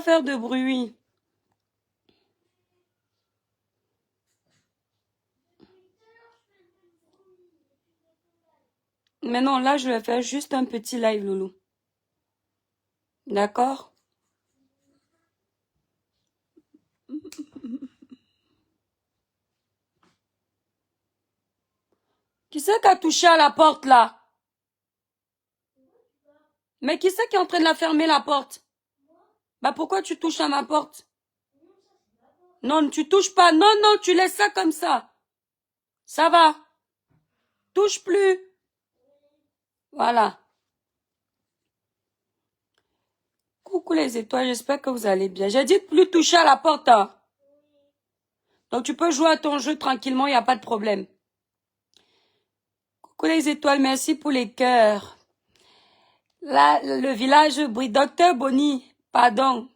faire de bruit. Mais non, là, je vais faire juste un petit live, Loulou. D'accord? Qui c'est qui a touché à la porte, là? Mais qui c'est qui est en train de la fermer, la porte? Bah, pourquoi tu touches à ma porte? Non, tu touches pas. Non, non, tu laisses ça comme ça. Ça va. Touche plus. Voilà. Coucou les étoiles, j'espère que vous allez bien. J'ai dit de plus toucher à la porte, hein. Donc tu peux jouer à ton jeu tranquillement, il n'y a pas de problème. Coucou les étoiles, merci pour les cœurs. Là, le village brille. Docteur Bonny, pardon.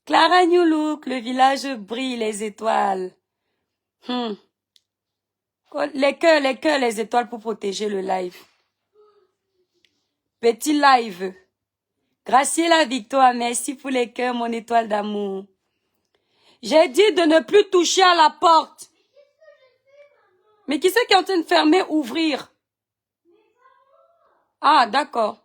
Clara New Look, le village brille, les étoiles. Les cœurs, les étoiles pour protéger le live. Petit live. Graciela Victoire, merci pour les cœurs, mon étoile d'amour. J'ai dit de ne plus toucher à la porte. Mais qui c'est qui est en train de fermer, ouvrir? Ah, d'accord.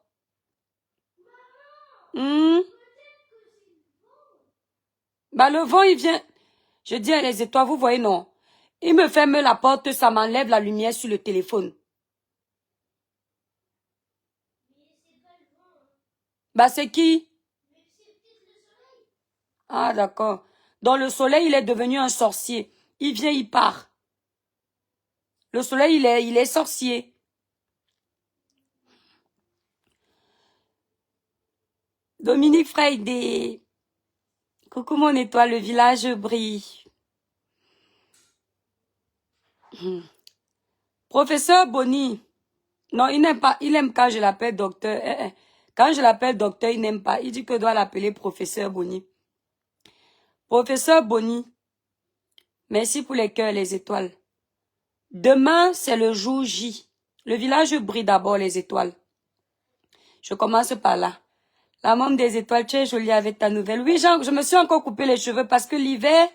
Bah, le vent, il vient. Je dis à les étoiles, vous voyez, non. Il me ferme la porte, ça m'enlève la lumière sur le téléphone. Bah, c'est qui? Ah, d'accord. Donc, le soleil, il est devenu un sorcier. Il vient, il part. Le soleil, il est sorcier. Dominique Friday. Coucou mon étoile, le village brille. Professeur Bonny. Non, il n'aime pas. Il aime quand je l'appelle docteur. Quand je l'appelle docteur, il n'aime pas. Il dit que je dois l'appeler professeur Bonny. Professeur Bonny. Merci pour les cœurs, les étoiles. Demain, c'est le jour J. Le village brille d'abord, les étoiles. Je commence par là. La membre des étoiles, tu es jolie avec ta nouvelle. Oui, Jean, je me suis encore coupé les cheveux parce que l'hiver,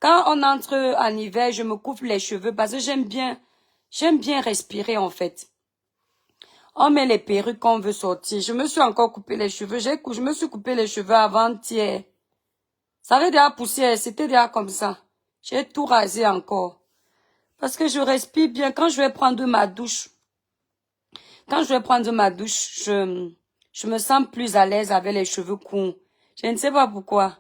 quand on entre en hiver, je me coupe les cheveux parce que j'aime bien respirer en fait. On met les perruques quand on veut sortir. Je me suis encore coupé les cheveux. Je me suis coupé les cheveux avant-hier. Ça avait déjà poussé, c'était déjà comme ça. J'ai tout rasé encore. Parce que je respire bien. Quand je vais prendre ma douche, je me sens plus à l'aise avec les cheveux courts. Je ne sais pas pourquoi.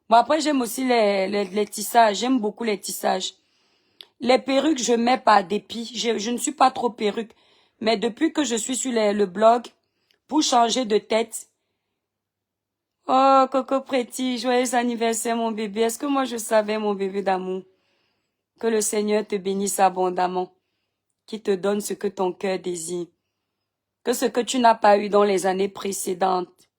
Bon, après, j'aime aussi les tissages. J'aime beaucoup les tissages. Les perruques, je mets par dépit. Je ne suis pas trop perruque. Mais depuis que je suis sur le blog, pour changer de tête. Oh, Coco Pretty, joyeux anniversaire, mon bébé. Est-ce que moi, je savais, mon bébé d'amour, que le Seigneur te bénisse abondamment, qu'il te donne ce que ton cœur désire, que ce que tu n'as pas eu dans les années précédentes,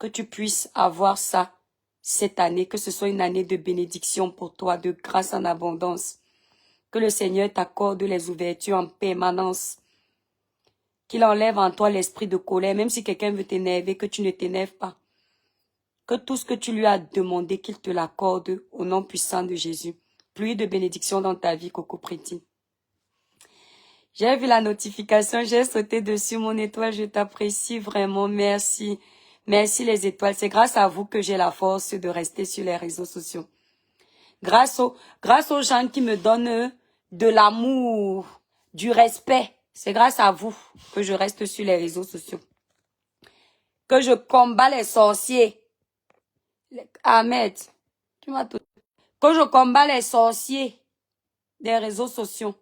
que tu puisses avoir ça cette année, que ce soit une année de bénédiction pour toi, de grâce en abondance. Que le Seigneur t'accorde les ouvertures en permanence. Qu'il enlève en toi l'esprit de colère, même si quelqu'un veut t'énerver, que tu ne t'énerves pas. Que tout ce que tu lui as demandé, qu'il te l'accorde au nom puissant de Jésus. Pluie de bénédiction dans ta vie, Coco Pretty. J'ai vu la notification, j'ai sauté dessus, mon étoile, je t'apprécie vraiment, merci. Merci les étoiles, c'est grâce à vous que j'ai la force de rester sur les réseaux sociaux. Grâce aux gens qui me donnent de l'amour, du respect. C'est grâce à vous que je reste sur les réseaux sociaux. Que je combats les sorciers. Ahmed, tu m'as tout. Que je combats les sorciers des réseaux sociaux.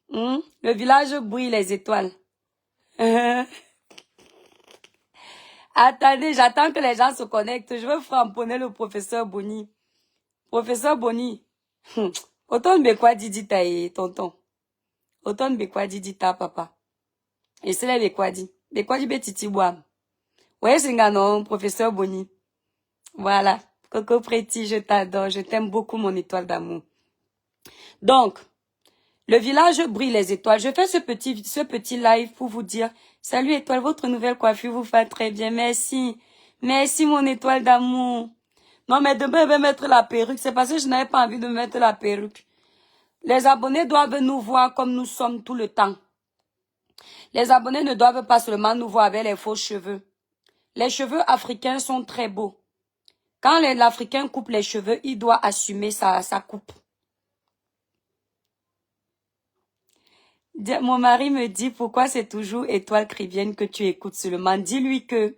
Le village brille les étoiles. Attendez, j'attends que les gens se connectent. Je veux framponner le professeur Bonny. Professeur Bonny. Autant de quoi dit ta tonton. Autant de quoi dit ta papa. Et c'est là quoi dit. De quoi dit betiti boam. Ouais, c'est non, professeur Bonny. Voilà. Coco Pretty, je t'adore. Je t'aime beaucoup, mon étoile d'amour. Donc, le village brille les étoiles. Je fais ce petit live pour vous dire, salut étoile, votre nouvelle coiffure vous fait très bien. Merci. Merci, mon étoile d'amour. Non, mais demain, je vais mettre la perruque. C'est parce que je n'avais pas envie de mettre la perruque. Les abonnés doivent nous voir comme nous sommes tout le temps. Les abonnés ne doivent pas seulement nous voir avec les faux cheveux. Les cheveux africains sont très beaux. Quand l'Africain coupe les cheveux, il doit assumer sa coupe. Mon mari me dit pourquoi c'est toujours Étoile Chrétienne que tu écoutes seulement. Dis-lui que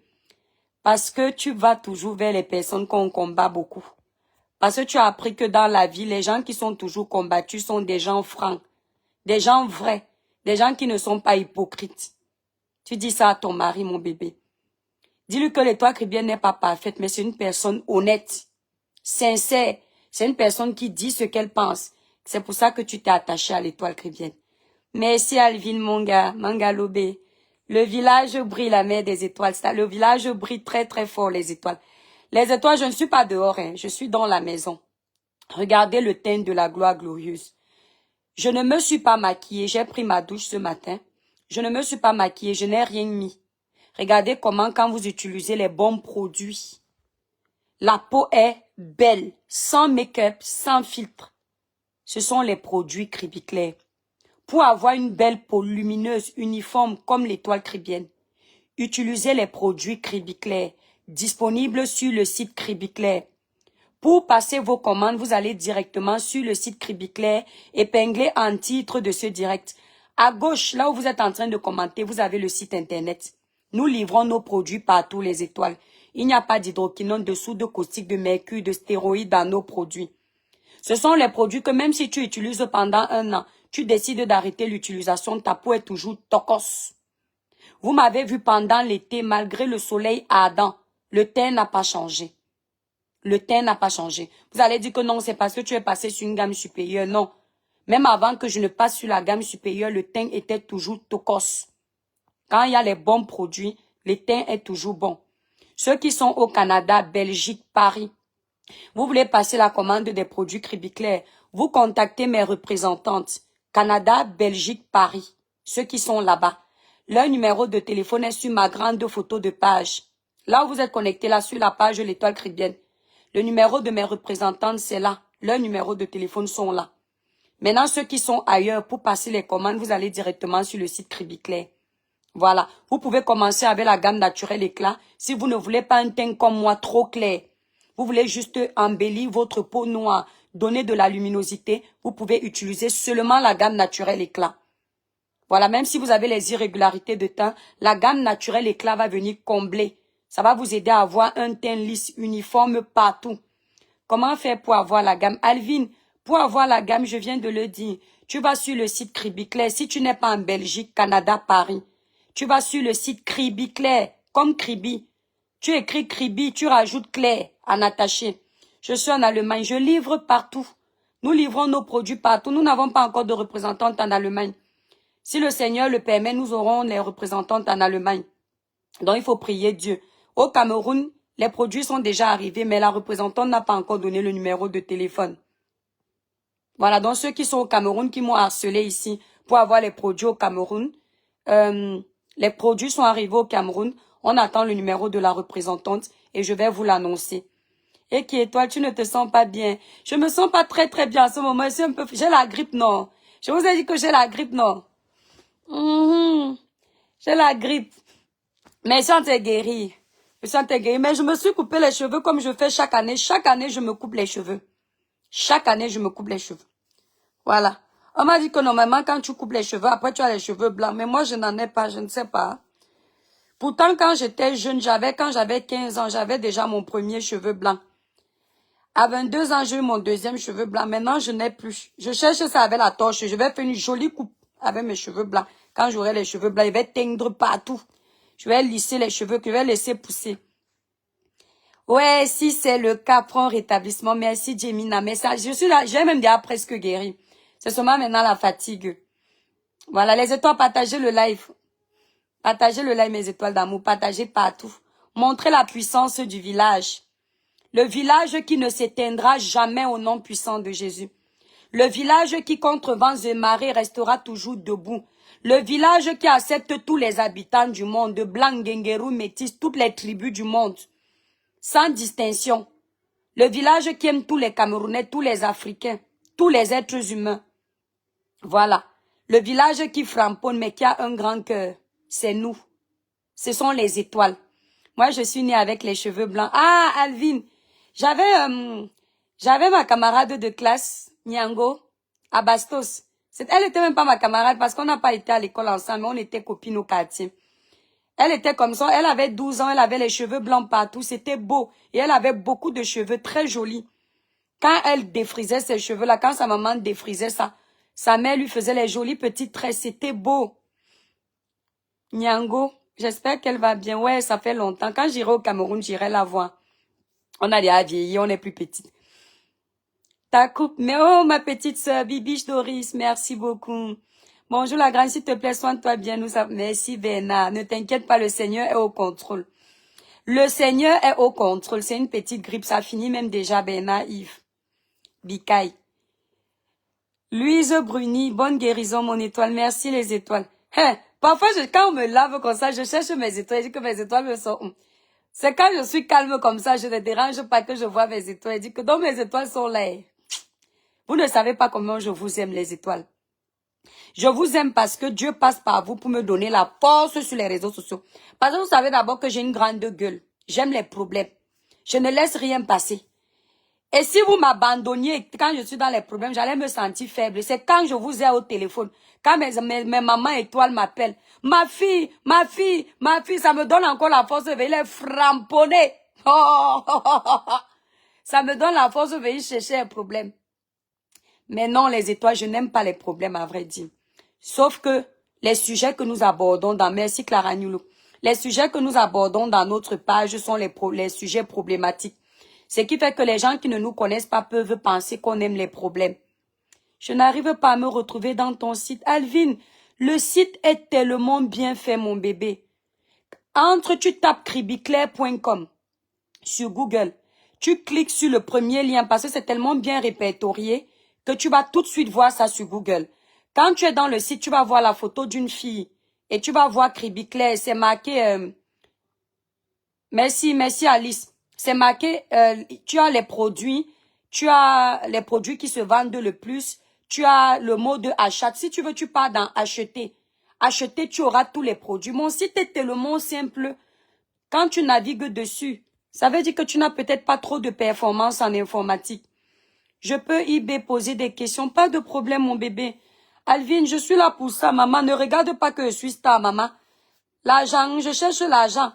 parce que tu vas toujours vers les personnes qu'on combat beaucoup. Parce que tu as appris que dans la vie, les gens qui sont toujours combattus sont des gens francs, des gens vrais, des gens qui ne sont pas hypocrites. Tu dis ça à ton mari, mon bébé. Dis-lui que l'étoile chrétienne n'est pas parfaite, mais c'est une personne honnête, sincère. C'est une personne qui dit ce qu'elle pense. C'est pour ça que tu t'es attaché à l'étoile chrétienne. Merci Alvin, mon gars, Mangalobé. Le village brille la mer des étoiles. Le village brille très très fort les étoiles. Les étoiles, je ne suis pas dehors, hein, je suis dans la maison. Regardez le teint de la gloire glorieuse. Je ne me suis pas maquillée, j'ai pris ma douche ce matin. Je ne me suis pas maquillée, je n'ai rien mis. Regardez comment quand vous utilisez les bons produits, la peau est belle, sans make-up, sans filtre. Ce sont les produits Cribiclair. Pour avoir une belle peau lumineuse, uniforme comme l'étoile chrétienne, utilisez les produits Cribiclair, disponibles sur le site Cribiclair. Pour passer vos commandes, vous allez directement sur le site Cribiclair, épinglé en titre de ce direct. À gauche, là où vous êtes en train de commenter, vous avez le site internet. Nous livrons nos produits partout, les étoiles. Il n'y a pas d'hydroquinone, de soude, de caustique, de mercure, de stéroïdes dans nos produits. Ce sont les produits que même si tu utilises pendant un an, tu décides d'arrêter l'utilisation, ta peau est toujours tocos. Vous m'avez vu pendant l'été, malgré le soleil ardent, le teint n'a pas changé. Le teint n'a pas changé. Vous allez dire que non, c'est parce que tu es passé sur une gamme supérieure. Non. Même avant que je ne passe sur la gamme supérieure, le teint était toujours tocos. Quand il y a les bons produits, le teint est toujours bon. Ceux qui sont au Canada, Belgique, Paris, vous voulez passer la commande des produits Cribiclair, vous contactez mes représentantes. Canada, Belgique, Paris. Ceux qui sont là-bas. Leur numéro de téléphone est sur ma grande photo de page. Là où vous êtes connecté, là, sur la page de l'étoile chrétienne. Le numéro de mes représentantes, c'est là. Leurs numéros de téléphone sont là. Maintenant, ceux qui sont ailleurs, pour passer les commandes, vous allez directement sur le site Cribiclair. Voilà. Vous pouvez commencer avec la gamme naturelle éclat. Si vous ne voulez pas un teint comme moi, trop clair. Vous voulez juste embellir votre peau noire, donner de la luminosité. Vous pouvez utiliser seulement la gamme naturelle éclat. Voilà. Même si vous avez les irrégularités de teint, la gamme naturelle éclat va venir combler. Ça va vous aider à avoir un teint lisse, uniforme partout. Comment faire pour avoir la gamme? Alvin, pour avoir la gamme, je viens de le dire. Tu vas sur le site Cribiclair. Si tu n'es pas en Belgique, Canada, Paris, tu vas sur le site Cribiclair, comme Cribi. Tu écris Cribi, tu rajoutes Claire en attaché. Je suis en Allemagne, je livre partout. Nous livrons nos produits partout. Nous n'avons pas encore de représentantes en Allemagne. Si le Seigneur le permet, nous aurons les représentantes en Allemagne. Donc il faut prier Dieu. Au Cameroun, les produits sont déjà arrivés, mais la représentante n'a pas encore donné le numéro de téléphone. Voilà, donc ceux qui sont au Cameroun, qui m'ont harcelé ici pour avoir les produits au Cameroun, les produits sont arrivés au Cameroun. On attend le numéro de la représentante et je vais vous l'annoncer. Et qui est toi, tu ne te sens pas bien? Je me sens pas très très bien en ce moment. J'ai la grippe, non? Je vous ai dit que j'ai la grippe, non? J'ai la grippe. Mais je suis guérie. Je suis guérie. Mais je me suis coupé les cheveux comme je fais chaque année. Chaque année, je me coupe les cheveux. Chaque année, je me coupe les cheveux. Voilà. On m'a dit que normalement, quand tu coupes les cheveux, après tu as les cheveux blancs. Mais moi, je n'en ai pas, je ne sais pas. Pourtant, quand j'étais jeune, quand j'avais 15 ans, j'avais déjà mon premier cheveu blanc. À 22 ans, j'ai eu mon deuxième cheveu blanc. Maintenant, je n'ai plus. Je cherche ça avec la torche. Je vais faire une jolie coupe avec mes cheveux blancs. Quand j'aurai les cheveux blancs, je vais teindre partout. Je vais lisser les cheveux que je vais laisser pousser. Ouais, si c'est le cas, prends rétablissement. Merci, Jemina. Mais ça, je suis là, j'ai même déjà presque guéri. C'est seulement maintenant la fatigue. Voilà, les étoiles, partagez le live. Partagez le live, mes étoiles d'amour. Partagez partout. Montrez la puissance du village. Le village qui ne s'éteindra jamais au nom puissant de Jésus. Le village qui contre vents et marées restera toujours debout. Le village qui accepte tous les habitants du monde, blancs, guenguerous, métis, toutes les tribus du monde. sans distinction. Le village qui aime tous les Camerounais, tous les Africains, tous les êtres humains. Voilà. Le village qui framponne mais qui a un grand cœur, c'est nous. Ce sont les étoiles. Moi, je suis née avec les cheveux blancs. Ah, Alvin, j'avais ma camarade de classe, Nyango, à Bastos. Elle était même pas ma camarade parce qu'on n'a pas été à l'école ensemble, mais on était copines au quartier. Elle était comme ça, elle avait 12 ans, elle avait les cheveux blancs partout, c'était beau. Et elle avait beaucoup de cheveux très jolis. Quand elle défrisait ses cheveux-là, quand sa maman défrisait ça, sa mère lui faisait les jolis petits traits, c'était beau. Nyango, j'espère qu'elle va bien. Ouais, ça fait longtemps. Quand j'irai au Cameroun, j'irai la voir. On a déjà vieilli, on est plus petite. Ta coupe, mais oh, ma petite sœur, Bibiche Doris, merci beaucoup. Bonjour la grande, s'il te plaît, soigne-toi bien. Merci Bernard, ne t'inquiète pas, le Seigneur est au contrôle. Le Seigneur est au contrôle, c'est une petite grippe, ça finit même déjà Bernard, Yves. Bikaï. Louise Bruni, bonne guérison mon étoile, merci les étoiles. Hein, parfois quand on me lave comme ça, je cherche mes étoiles, je dis que mes étoiles me sont... C'est quand je suis calme comme ça, je ne dérange pas que je vois mes étoiles, je dis que donc mes étoiles sont là. Vous ne savez pas comment je vous aime les étoiles. Je vous aime parce que Dieu passe par vous pour me donner la force sur les réseaux sociaux. Parce que vous savez d'abord que j'ai une grande gueule. J'aime les problèmes. Je ne laisse rien passer. Et si vous m'abandonniez quand je suis dans les problèmes, j'allais me sentir faible. C'est quand je vous ai au téléphone, quand mes mamans étoiles m'appellent. Ma fille, ça me donne encore la force de venir les framponner. Oh, ça me donne la force de venir chercher un problème. Mais non, les étoiles, je n'aime pas les problèmes, à vrai dire. Sauf que les sujets que nous abordons dans Merci Clara Newlo, les sujets que nous abordons dans notre page sont les sujets problématiques. Ce qui fait que les gens qui ne nous connaissent pas peuvent penser qu'on aime les problèmes. Je n'arrive pas à me retrouver dans ton site. Alvin, le site est tellement bien fait, mon bébé. Tu tapes cribiclair.com sur Google. Tu cliques sur le premier lien parce que c'est tellement bien répertorié que tu vas tout de suite voir ça sur Google. Quand tu es dans le site, tu vas voir la photo d'une fille et tu vas voir Cribiclair. C'est marqué... Merci Alice. C'est marqué, tu as les produits qui se vendent le plus. Tu as le mot de achat. Si tu veux, tu pars dans acheter. Acheter, tu auras tous les produits. Mon site est tellement simple. Quand tu navigues dessus, ça veut dire que tu n'as peut-être pas trop de performance en informatique. Je peux eBay poser des questions. Pas de problème, mon bébé. Alvin, je suis là pour ça, maman. Ne regarde pas que je suis star, maman. L'argent, je cherche l'argent.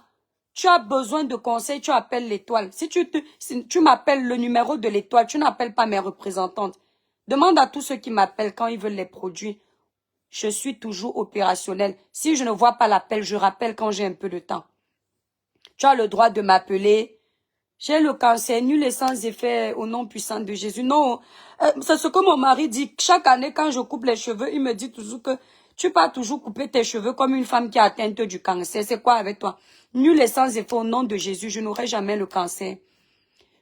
Tu as besoin de conseils, tu appelles l'étoile. Si tu m'appelles le numéro de l'étoile, tu n'appelles pas mes représentantes. Demande à tous ceux qui m'appellent quand ils veulent les produits. Je suis toujours opérationnelle. Si je ne vois pas l'appel, je rappelle quand j'ai un peu de temps. Tu as le droit de m'appeler. J'ai le cancer nul et sans effet au nom puissant de Jésus. Non, c'est ce que mon mari dit. Chaque année, quand je coupe les cheveux, il me dit toujours que tu vas toujours couper tes cheveux comme une femme qui est atteinte du cancer. C'est quoi avec toi? Nul et sans effet au nom de Jésus, je n'aurai jamais le cancer.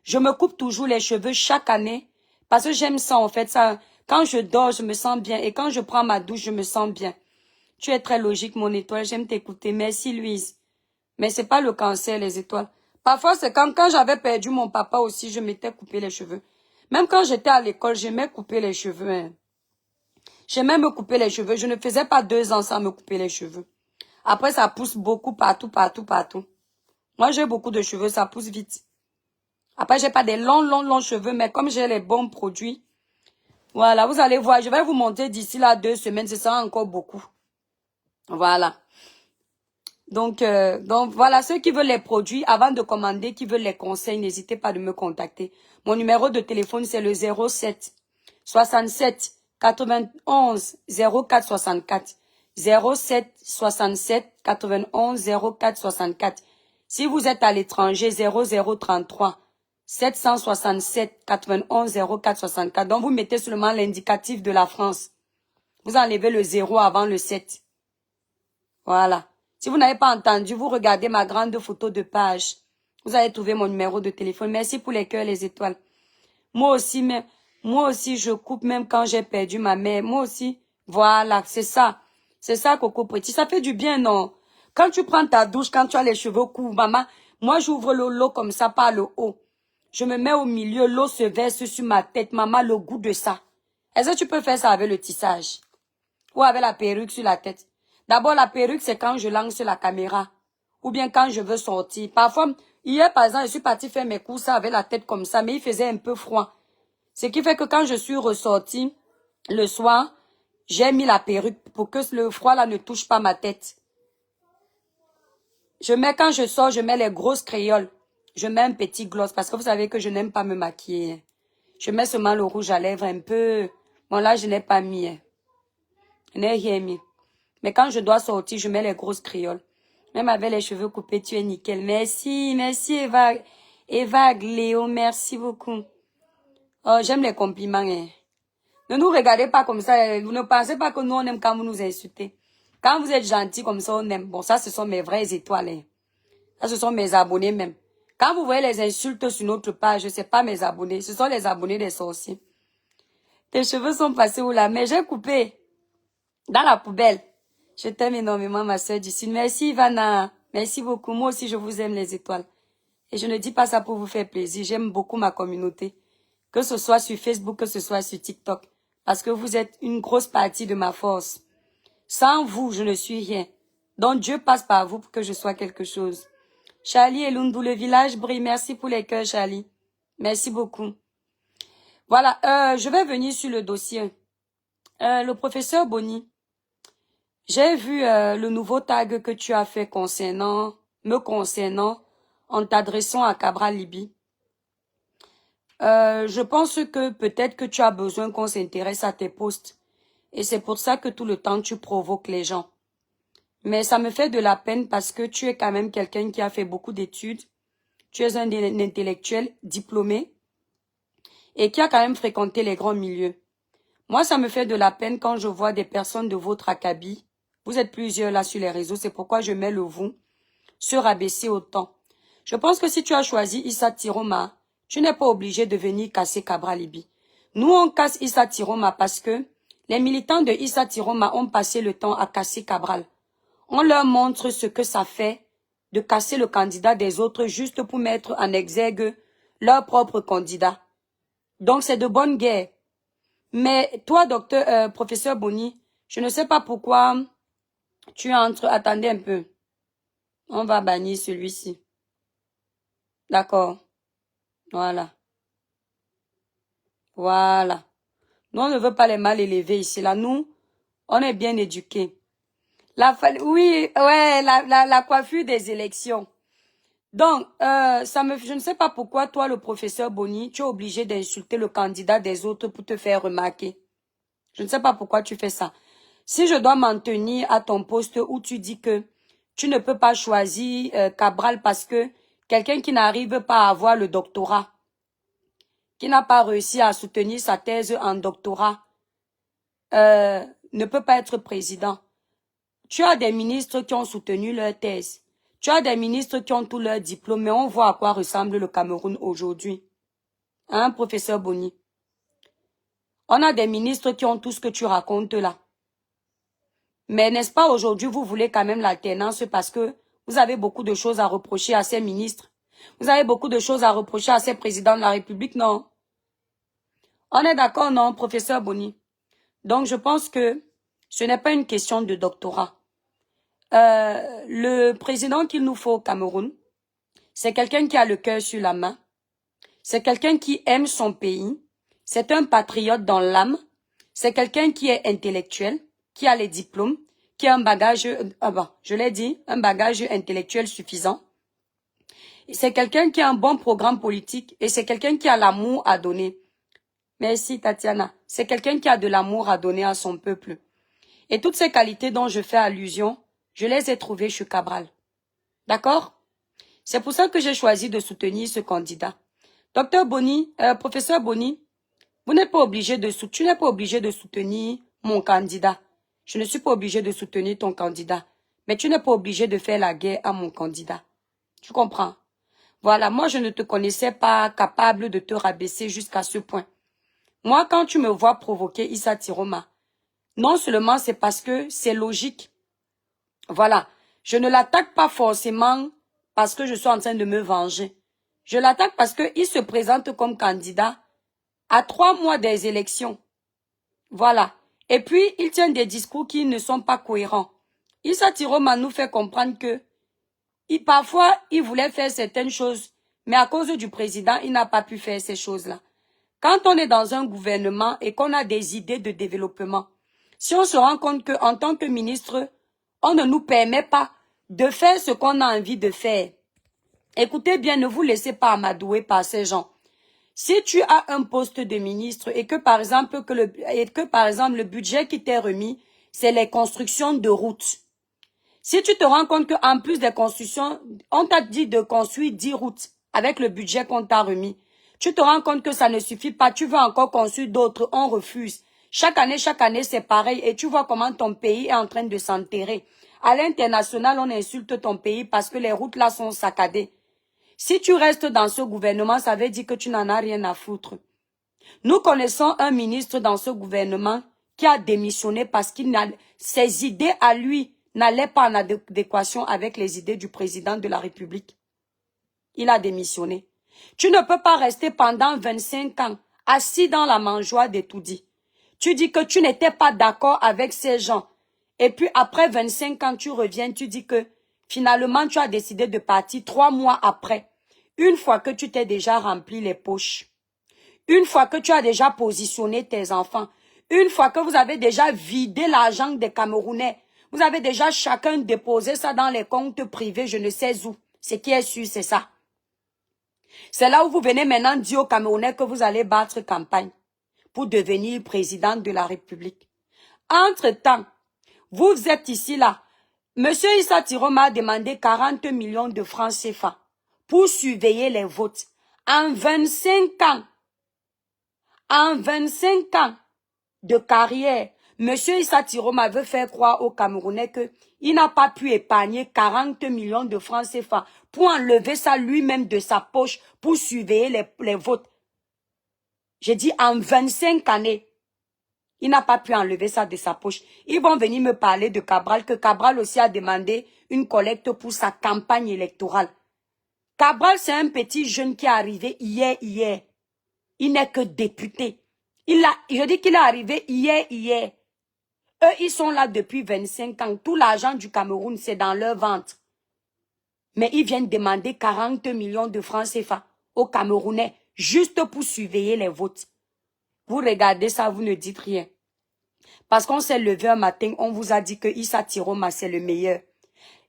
Je me coupe toujours les cheveux chaque année parce que j'aime ça en fait. Ça, quand je dors, je me sens bien et quand je prends ma douche, je me sens bien. Tu es très logique, mon étoile. J'aime t'écouter. Merci, Louise. Mais c'est pas le cancer, les étoiles. Parfois, c'est quand j'avais perdu mon papa aussi, je m'étais coupé les cheveux. Même quand j'étais à l'école, j'aimais couper les cheveux. Hein. J'aimais me couper les cheveux. Je ne faisais pas 2 ans sans me couper les cheveux. Après, ça pousse beaucoup partout. Moi, j'ai beaucoup de cheveux, ça pousse vite. Après, j'ai pas des longs cheveux, mais comme j'ai les bons produits, voilà, vous allez voir. Je vais vous montrer d'ici là 2 semaines, ce sera encore beaucoup. Voilà. Donc voilà, ceux qui veulent les produits, avant de commander, qui veulent les conseils, n'hésitez pas de me contacter. Mon numéro de téléphone, c'est le 07 67 91 04 64. 07 67 91 04 64. Si vous êtes à l'étranger, 0033 767 91 04 64. Donc vous mettez seulement l'indicatif de la France. Vous enlevez le 0 avant le 7. Voilà. Si vous n'avez pas entendu, vous regardez ma grande photo de page. Vous allez trouver mon numéro de téléphone. Merci pour les cœurs, les étoiles. Moi aussi, je coupe même quand j'ai perdu ma mère. Moi aussi. Voilà, c'est ça. C'est ça, Coco Petit. Ça fait du bien, non? Quand tu prends ta douche, quand tu as les cheveux courts, maman, Moi, j'ouvre l'eau comme ça par le haut. Je me mets au milieu, l'eau se verse sur ma tête. Maman, le goût de ça. Est-ce que tu peux faire ça avec le tissage? Ou avec la perruque sur la tête? D'abord, la perruque, c'est quand je lance la caméra. Ou bien quand je veux sortir. Parfois, hier, par exemple, je suis partie faire mes courses avec la tête comme ça, mais il faisait un peu froid. Ce qui fait que quand je suis ressortie le soir, j'ai mis la perruque pour que le froid là ne touche pas ma tête. Quand je sors, je mets les grosses créoles. Je mets un petit gloss parce que vous savez que je n'aime pas me maquiller. Je mets seulement le rouge à lèvres un peu. Bon là, je n'ai pas mis. Je n'ai rien mis. Mais quand je dois sortir, je mets les grosses créoles. Même avec les cheveux coupés, tu es nickel. Merci, merci Eva. Eva Léo, merci beaucoup. Oh, j'aime les compliments. Hein. Ne nous regardez pas comme ça. Vous ne pensez pas que nous, on aime quand vous nous insultez. Quand vous êtes gentil comme ça, on aime. Bon, ça, ce sont mes vraies étoiles. Hein. Ça, ce sont mes abonnés même. Quand vous voyez les insultes sur notre page, ce n'est pas mes abonnés. Ce sont les abonnés des sorciers. Tes cheveux sont passés où là? Mais j'ai coupé. Dans la poubelle. Je t'aime énormément, ma soeur d'ici. Merci, Ivana. Merci beaucoup. Moi aussi, je vous aime, les étoiles. Et je ne dis pas ça pour vous faire plaisir. J'aime beaucoup ma communauté. Que ce soit sur Facebook, que ce soit sur TikTok. Parce que vous êtes une grosse partie de ma force. Sans vous, je ne suis rien. Donc, Dieu passe par vous pour que je sois quelque chose. Charlie et Lundu, le village brille. Merci pour les cœurs, Charlie. Merci beaucoup. Voilà, je vais venir sur le dossier. Le professeur Boni, j'ai vu le nouveau tag que tu as fait me concernant, en t'adressant à Cabral Libye. Je pense que peut-être que tu as besoin qu'on s'intéresse à tes posts. Et c'est pour ça que tout le temps tu provoques les gens. Mais ça me fait de la peine parce que tu es quand même quelqu'un qui a fait beaucoup d'études. Tu es un intellectuel diplômé et qui a quand même fréquenté les grands milieux. Moi, ça me fait de la peine quand je vois des personnes de votre acabit. Vous êtes plusieurs là sur les réseaux, c'est pourquoi je mets le vous, se rabaisser autant. Je pense que si tu as choisi Issa Tiroma, tu n'es pas obligé de venir casser Cabral Libye. Nous, on casse Issa Tiroma parce que les militants de Issa Tiroma ont passé le temps à casser Cabral. On leur montre ce que ça fait de casser le candidat des autres juste pour mettre en exergue leur propre candidat. Donc, c'est de bonne guerre. Mais toi, professeur Boni, je ne sais pas pourquoi tu entres. Attendez un peu. On va bannir celui-ci. D'accord. Voilà. Voilà. Nous, on ne veut pas les mal élevés ici. Là, nous, on est bien éduqués. Oui, ouais, la coiffure des élections. Donc, je ne sais pas pourquoi toi, le professeur Boni, tu es obligé d'insulter le candidat des autres pour te faire remarquer. Je ne sais pas pourquoi tu fais ça. Si je dois m'en tenir à ton poste où tu dis que tu ne peux pas choisir Cabral parce que quelqu'un qui n'arrive pas à avoir le doctorat, qui n'a pas réussi à soutenir sa thèse en doctorat, ne peut pas être président. Tu as des ministres qui ont soutenu leur thèse. Tu as des ministres qui ont tous leurs diplômes, mais on voit à quoi ressemble le Cameroun aujourd'hui. Hein, professeur Boni? On a des ministres qui ont tout ce que tu racontes là. Mais n'est-ce pas aujourd'hui, vous voulez quand même l'alternance parce que vous avez beaucoup de choses à reprocher à ces ministres. Vous avez beaucoup de choses à reprocher à ces présidents de la République, non? On est d'accord, non, professeur Boni? Donc, je pense que ce n'est pas une question de doctorat. Le président qu'il nous faut au Cameroun, c'est quelqu'un qui a le cœur sur la main. C'est quelqu'un qui aime son pays. C'est un patriote dans l'âme. C'est quelqu'un qui est intellectuel, qui a les diplômes, qui a un bagage, je l'ai dit, un bagage intellectuel suffisant. C'est quelqu'un qui a un bon programme politique et c'est quelqu'un qui a l'amour à donner. Merci Tatiana. C'est quelqu'un qui a de l'amour à donner à son peuple. Et toutes ces qualités dont je fais allusion, je les ai trouvées chez Cabral. D'accord? C'est pour ça que j'ai choisi de soutenir ce candidat. Docteur Boni, professeur Boni, tu n'es pas obligé de soutenir mon candidat. Je ne suis pas obligé de soutenir ton candidat. Mais tu n'es pas obligé de faire la guerre à mon candidat. Tu comprends? Voilà, moi je ne te connaissais pas capable de te rabaisser jusqu'à ce point. Moi, quand tu me vois provoquer Issa Tiroma, non seulement c'est parce que c'est logique. Voilà, je ne l'attaque pas forcément parce que je suis en train de me venger. Je l'attaque parce qu'il se présente comme candidat à 3 mois des élections. Voilà. Et puis, il tient des discours qui ne sont pas cohérents. Issa Tiroma nous fait comprendre que parfois, il voulait faire certaines choses, mais à cause du président, il n'a pas pu faire ces choses-là. Quand on est dans un gouvernement et qu'on a des idées de développement, si on se rend compte qu'en tant que ministre, on ne nous permet pas de faire ce qu'on a envie de faire. Écoutez bien, ne vous laissez pas amadouer par ces gens. Si tu as un poste de ministre et que par exemple le budget qui t'est remis, c'est les constructions de routes. Si tu te rends compte qu'en plus des constructions, on t'a dit de construire 10 routes avec le budget qu'on t'a remis, tu te rends compte que ça ne suffit pas, tu veux encore construire d'autres, on refuse. Chaque année, c'est pareil et tu vois comment ton pays est en train de s'enterrer. À l'international, on insulte ton pays parce que les routes là sont saccadées. Si tu restes dans ce gouvernement, ça veut dire que tu n'en as rien à foutre. Nous connaissons un ministre dans ce gouvernement qui a démissionné parce qu'il ses idées à lui n'allaient pas en adéquation avec les idées du président de la République. Il a démissionné. Tu ne peux pas rester pendant 25 ans assis dans la mangeoire des tout-dits. Tu dis que tu n'étais pas d'accord avec ces gens. Et puis après 25 ans, tu reviens, tu dis que finalement tu as décidé de partir 3 mois après. Une fois que tu t'es déjà rempli les poches. Une fois que tu as déjà positionné tes enfants. Une fois que vous avez déjà vidé l'argent des Camerounais. Vous avez déjà chacun déposé ça dans les comptes privés, je ne sais où. Ce qui est sûr, c'est ça. C'est là où vous venez maintenant dire aux Camerounais que vous allez battre campagne pour devenir président de la République. Entre-temps, vous êtes ici là. Monsieur Issa Tiroma a demandé 40 millions de francs CFA pour surveiller les votes. En 25 ans. En 25 ans de carrière, monsieur Issa Tiroma veut faire croire aux Camerounais qu'il n'a pas pu épargner 40 millions de francs CFA pour enlever ça lui-même de sa poche pour surveiller les votes. J'ai dit en 25 années, il n'a pas pu enlever ça de sa poche. Ils vont venir me parler de Cabral, que Cabral aussi a demandé une collecte pour sa campagne électorale. Cabral, c'est un petit jeune qui est arrivé hier. Il n'est que député. Je dis qu'il est arrivé hier. Eux, ils sont là depuis 25 ans. Tout l'argent du Cameroun, c'est dans leur ventre. Mais ils viennent demander 40 millions de francs CFA aux Camerounais, juste pour surveiller les votes. Vous regardez ça, vous ne dites rien. Parce qu'on s'est levé un matin, on vous a dit que Issa Tiroma, c'est le meilleur.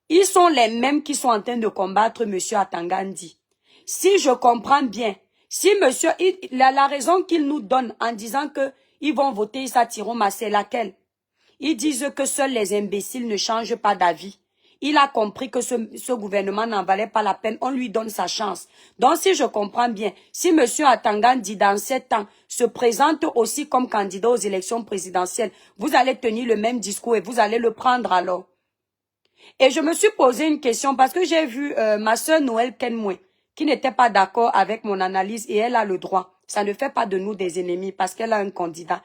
Ils sont les mêmes qui sont en train de combattre M. Atangandi. Si je comprends bien, si monsieur, la raison qu'ils nous donnent en disant que ils vont voter Issa Tiroma, c'est laquelle? Ils disent que seuls les imbéciles ne changent pas d'avis. Il a compris que ce gouvernement n'en valait pas la peine. On lui donne sa chance. Donc, si je comprends bien, si monsieur Atangandi, dans 7 ans, se présente aussi comme candidat aux élections présidentielles, vous allez tenir le même discours et vous allez le prendre alors. Et je me suis posé une question parce que j'ai vu ma soeur Noël Kenmoué qui n'était pas d'accord avec mon analyse et elle a le droit. Ça ne fait pas de nous des ennemis parce qu'elle a un candidat.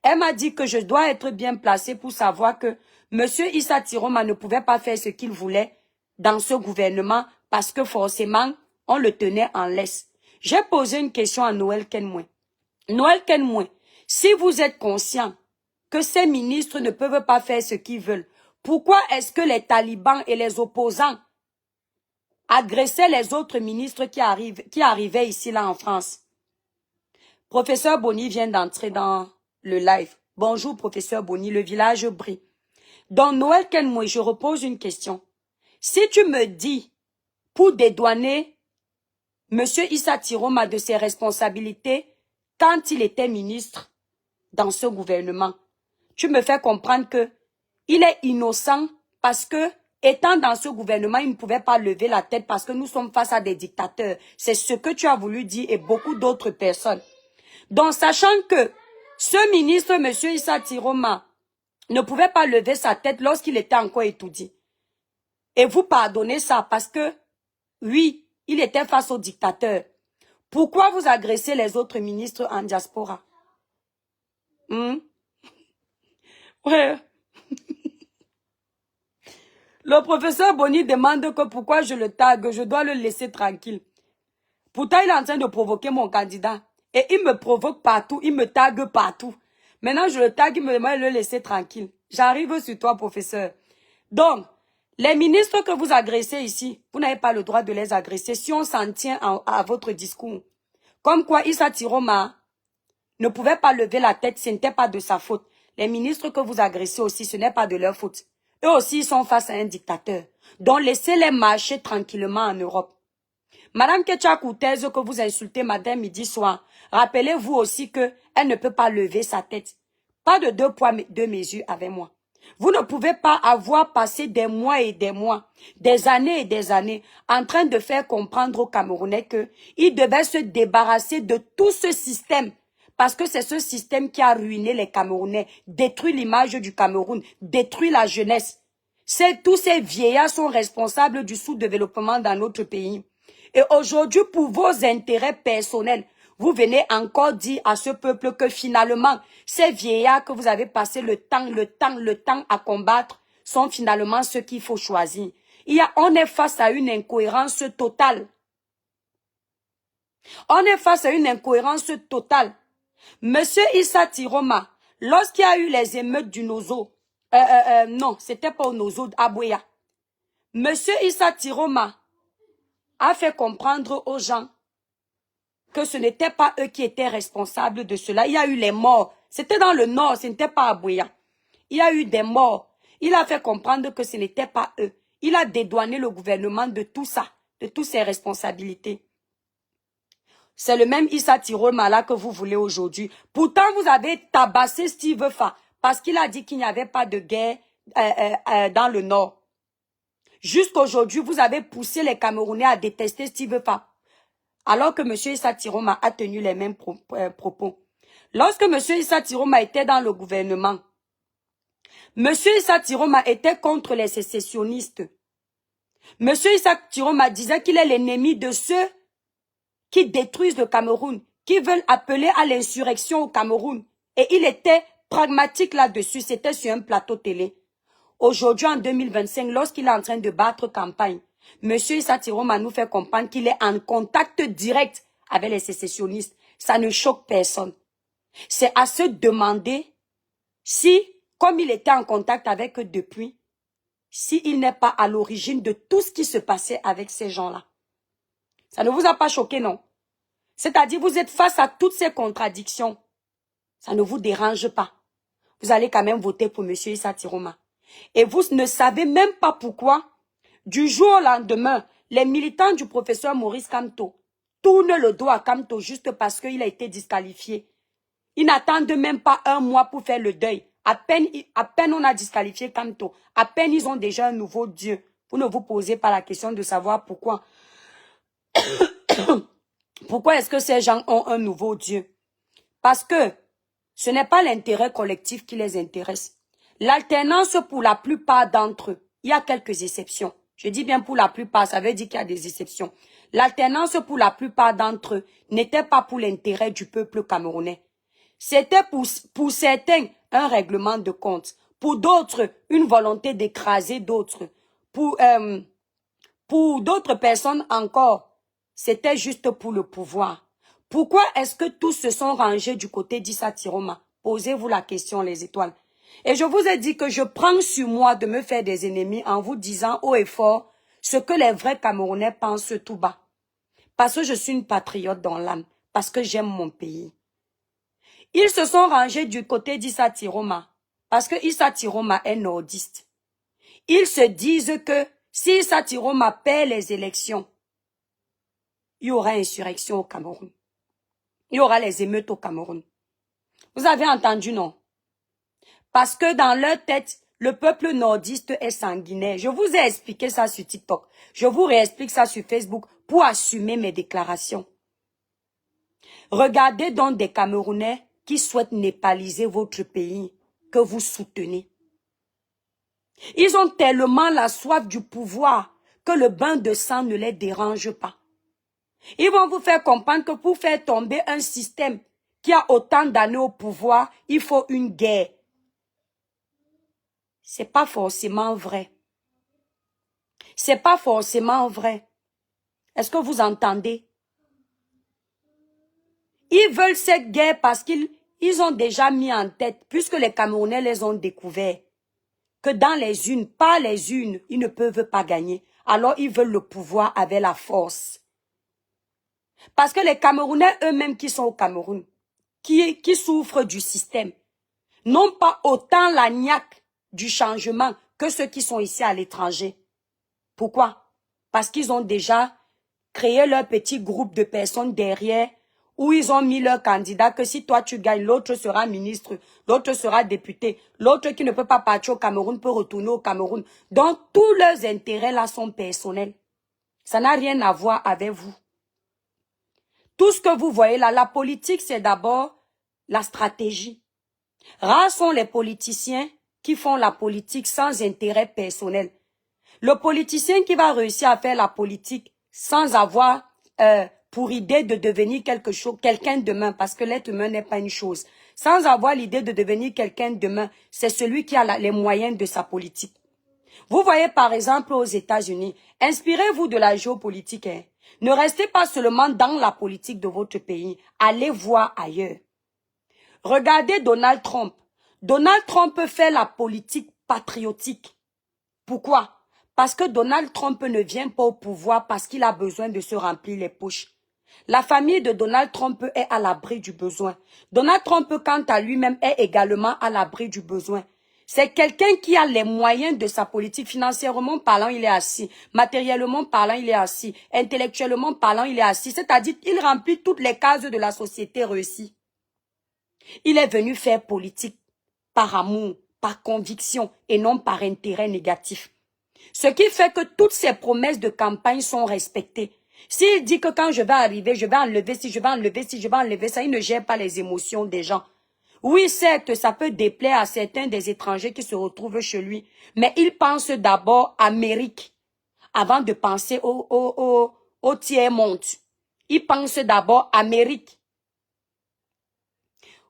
Elle m'a dit que je dois être bien placée pour savoir que monsieur Issa Tiroma ne pouvait pas faire ce qu'il voulait dans ce gouvernement parce que forcément, on le tenait en laisse. J'ai posé une question à Noël Kenmoué. Noël Kenmoué, si vous êtes conscient que ces ministres ne peuvent pas faire ce qu'ils veulent, pourquoi est-ce que les talibans et les opposants agressaient les autres ministres qui arrivaient ici là en France? Professeur Boni vient d'entrer dans le live. Bonjour professeur Boni, le village brille. Dans Noël Kenmoué, je repose une question. Si tu me dis, pour dédouaner monsieur Issa Tiroma de ses responsabilités quand il était ministre dans ce gouvernement, tu me fais comprendre que il est innocent parce que, étant dans ce gouvernement, il ne pouvait pas lever la tête parce que nous sommes face à des dictateurs. C'est ce que tu as voulu dire et beaucoup d'autres personnes. Donc, sachant que ce ministre, M. Issa Tiroma, ne pouvait pas lever sa tête lorsqu'il était encore étudié. Et vous pardonnez ça parce que, oui, il était face au dictateur. Pourquoi vous agressez les autres ministres en diaspora? Ouais. Le professeur Boni demande que pourquoi je le tague, je dois le laisser tranquille. Pourtant, il est en train de provoquer mon candidat. Et il me provoque partout, il me tague partout. Maintenant, je le tague, il me demande de le laisser tranquille. J'arrive sur toi, professeur. Donc, les ministres que vous agressez ici, vous n'avez pas le droit de les agresser si on s'en tient à votre discours. Comme quoi, Issa Tiroma ne pouvait pas lever la tête, ce n'était pas de sa faute. Les ministres que vous agressez aussi, ce n'est pas de leur faute. Eux aussi, ils sont face à un dictateur. Donc, laissez-les marcher tranquillement en Europe. Madame Ketcha Koutez, que vous insultez matin, midi, soir, rappelez-vous aussi que elle ne peut pas lever sa tête. Pas de 2 poids, 2 mesures avec moi. Vous ne pouvez pas avoir passé des mois et des mois, des années et des années, en train de faire comprendre aux Camerounais qu'ils devaient se débarrasser de tout ce système. Parce que c'est ce système qui a ruiné les Camerounais, détruit l'image du Cameroun, détruit la jeunesse. Tous ces vieillards sont responsables du sous-développement dans notre pays. Et aujourd'hui, pour vos intérêts personnels, vous venez encore dire à ce peuple que finalement, ces vieillards que vous avez passé le temps à combattre sont finalement ceux qu'il faut choisir. On est face à une incohérence totale. On est face à une incohérence totale. Monsieur Issa Tiroma, lorsqu'il y a eu les émeutes du Nozo, non, c'était pas au Nozo, à Boya. Monsieur Issa Tiroma a fait comprendre aux gens que ce n'était pas eux qui étaient responsables de cela. Il y a eu les morts. C'était dans le nord, ce n'était pas à Boya. Il y a eu des morts. Il a fait comprendre que ce n'était pas eux. Il a dédouané le gouvernement de tout ça, de toutes ses responsabilités. C'est le même Issa Tiroma là que vous voulez aujourd'hui. Pourtant, vous avez tabassé Steve Fa parce qu'il a dit qu'il n'y avait pas de guerre dans le nord. Jusqu'aujourd'hui, vous avez poussé les Camerounais à détester Steve Fa. Alors que M. Issa Tiroma a tenu les mêmes propos. Lorsque M. Issa Tiroma était dans le gouvernement, M. Issa Tiroma était contre les sécessionnistes. M. Issa Tiroma disait qu'il est l'ennemi de ceux qui détruisent le Cameroun, qui veulent appeler à l'insurrection au Cameroun. Et il était pragmatique là-dessus, c'était sur un plateau télé. Aujourd'hui, en 2025, lorsqu'il est en train de battre campagne, M. Issa Tiroma nous fait comprendre qu'il est en contact direct avec les sécessionnistes. Ça ne choque personne. C'est à se demander si, comme il était en contact avec eux depuis, s'il n'est pas à l'origine de tout ce qui se passait avec ces gens-là. Ça ne vous a pas choqué, non? C'est-à-dire, vous êtes face à toutes ces contradictions. Ça ne vous dérange pas. Vous allez quand même voter pour M. Issa Tiroma. Et vous ne savez même pas pourquoi, du jour au lendemain, les militants du professeur Maurice Kamto tournent le dos à Kamto juste parce qu'il a été disqualifié. Ils n'attendent même pas un mois pour faire le deuil. À peine on a disqualifié Kamto, à peine ils ont déjà un nouveau Dieu. Vous ne vous posez pas la question de savoir pourquoi. Pourquoi est-ce que ces gens ont un nouveau Dieu? Parce que ce n'est pas l'intérêt collectif qui les intéresse. L'alternance pour la plupart d'entre eux, il y a quelques exceptions. Je dis bien pour la plupart, ça veut dire qu'il y a des exceptions. L'alternance pour la plupart d'entre eux n'était pas pour l'intérêt du peuple camerounais. C'était pour certains un règlement de compte. Pour d'autres, une volonté d'écraser d'autres. Pour d'autres personnes encore, c'était juste pour le pouvoir. Pourquoi est-ce que tous se sont rangés du côté d'Issa Tiroma? Posez-vous la question, les étoiles. Et je vous ai dit que je prends sur moi de me faire des ennemis en vous disant haut et fort ce que les vrais Camerounais pensent tout bas. Parce que je suis une patriote dans l'âme. Parce que j'aime mon pays. Ils se sont rangés du côté d'Issa Tiroma. Parce que Issa Tiroma est nordiste. Ils se disent que si Issa Tiroma perd les élections, il y aura insurrection au Cameroun. Il y aura les émeutes au Cameroun. Vous avez entendu, non? Parce que dans leur tête, le peuple nordiste est sanguinaire. Je vous ai expliqué ça sur TikTok. Je vous réexplique ça sur Facebook pour assumer mes déclarations. Regardez donc des Camerounais qui souhaitent népaliser votre pays, que vous soutenez. Ils ont tellement la soif du pouvoir que le bain de sang ne les dérange pas. Ils vont vous faire comprendre que pour faire tomber un système qui a autant d'années au pouvoir, il faut une guerre. C'est pas forcément vrai. c'est pas forcément vrai. Est-ce que vous entendez? Ils veulent cette guerre parce qu'ils ont déjà mis en tête, puisque les Camerounais les ont découverts, que dans les unes, pas les unes, ils ne peuvent pas gagner. Alors ils veulent le pouvoir avec la force. Parce que les Camerounais eux-mêmes qui sont au Cameroun, qui souffrent du système, n'ont pas autant la niaque du changement que ceux qui sont ici à l'étranger. Pourquoi? Parce qu'ils ont déjà créé leur petit groupe de personnes derrière où ils ont mis leur candidat que si toi tu gagnes, l'autre sera ministre, l'autre sera député, l'autre qui ne peut pas partir au Cameroun peut retourner au Cameroun. Donc tous leurs intérêts là sont personnels. Ça n'a rien à voir avec vous. Tout ce que vous voyez là, la politique c'est d'abord la stratégie. Rares sont les politiciens qui font la politique sans intérêt personnel. Le politicien qui va réussir à faire la politique sans avoir pour idée de devenir quelque chose, quelqu'un demain, parce que l'être humain n'est pas une chose. Sans avoir l'idée de devenir quelqu'un demain, c'est celui qui a les moyens de sa politique. Vous voyez par exemple aux États-Unis, inspirez-vous de la géopolitique. Hein. Ne restez pas seulement dans la politique de votre pays, allez voir ailleurs. Regardez Donald Trump. Donald Trump fait la politique patriotique. Pourquoi? Parce que Donald Trump ne vient pas au pouvoir parce qu'il a besoin de se remplir les poches. La famille de Donald Trump est à l'abri du besoin. Donald Trump, quant à lui-même, est également à l'abri du besoin. C'est quelqu'un qui a les moyens de sa politique. Financièrement parlant, il est assis. Matériellement parlant, il est assis. Intellectuellement parlant, il est assis. C'est-à-dire qu'il remplit toutes les cases de la société réussie. Il est venu faire politique par amour, par conviction et non par intérêt négatif. Ce qui fait que toutes ses promesses de campagne sont respectées. S'il dit que quand je vais arriver, je vais enlever ci, je vais enlever ci, je vais enlever ça, il ne gère pas les émotions des gens. Oui, certes, ça peut déplaire à certains des étrangers qui se retrouvent chez lui, mais il pense d'abord Amérique avant de penser au tiers-monde. Il pense d'abord Amérique.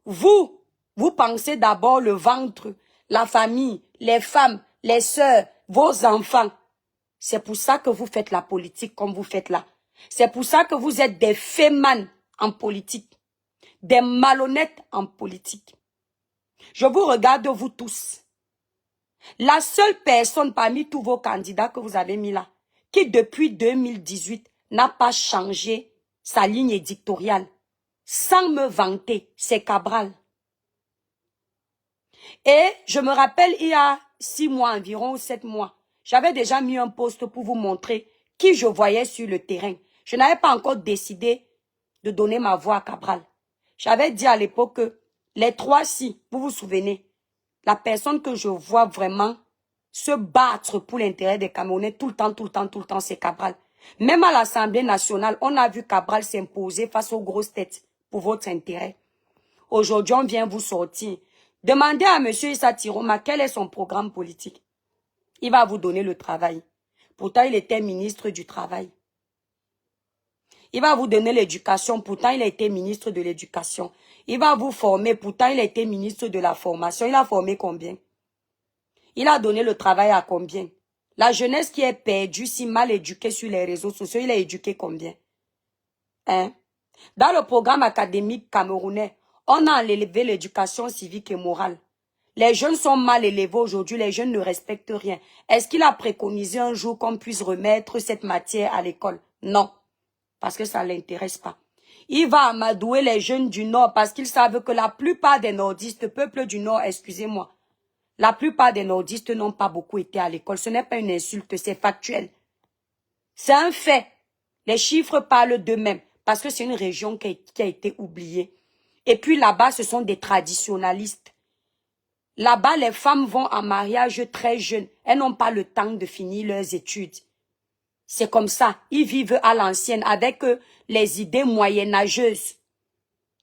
Vous pensez d'abord le ventre, la famille, les femmes, les sœurs, vos enfants. C'est pour ça que vous faites la politique comme vous faites là. C'est pour ça que vous êtes des fémanes en politique, des malhonnêtes en politique. Je vous regarde vous tous. La seule personne parmi tous vos candidats que vous avez mis là, qui depuis 2018 n'a pas changé sa ligne éditoriale, sans me vanter, c'est Cabral. Et je me rappelle, il y a 6 mois environ, 7 mois, j'avais déjà mis un post pour vous montrer qui je voyais sur le terrain. Je n'avais pas encore décidé de donner ma voix à Cabral. J'avais dit à l'époque que les 3 si, vous vous souvenez, la personne que je vois vraiment se battre pour l'intérêt des Camerounais tout le temps, c'est Cabral. Même à l'Assemblée nationale, on a vu Cabral s'imposer face aux grosses têtes pour votre intérêt. Aujourd'hui, on vient vous sortir. Demandez à M. Issa Tiroma quel est son programme politique. Il va vous donner le travail. Pourtant, il était ministre du Travail. Il va vous donner l'éducation. Pourtant, il a été ministre de l'Éducation. Il va vous former. Pourtant, il a été ministre de la Formation. Il a formé combien? Il a donné le travail à combien? La jeunesse qui est perdue, si mal éduquée sur les réseaux sociaux, il a éduqué combien? Hein? Dans le programme académique camerounais, on a élevé l'éducation civique et morale. Les jeunes sont mal élevés aujourd'hui, les jeunes ne respectent rien. Est-ce qu'il a préconisé un jour qu'on puisse remettre cette matière à l'école? Non, parce que ça ne l'intéresse pas. Il va amadouer les jeunes du Nord parce qu'ils savent que la plupart des nordistes, peuple du Nord, excusez-moi, la plupart des nordistes n'ont pas beaucoup été à l'école. Ce n'est pas une insulte, c'est factuel. C'est un fait. Les chiffres parlent d'eux-mêmes parce que c'est une région qui a été oubliée. Et puis là-bas, ce sont des traditionalistes. Là-bas, les femmes vont en mariage très jeunes. Elles n'ont pas le temps de finir leurs études. C'est comme ça. Ils vivent à l'ancienne avec les idées moyenâgeuses.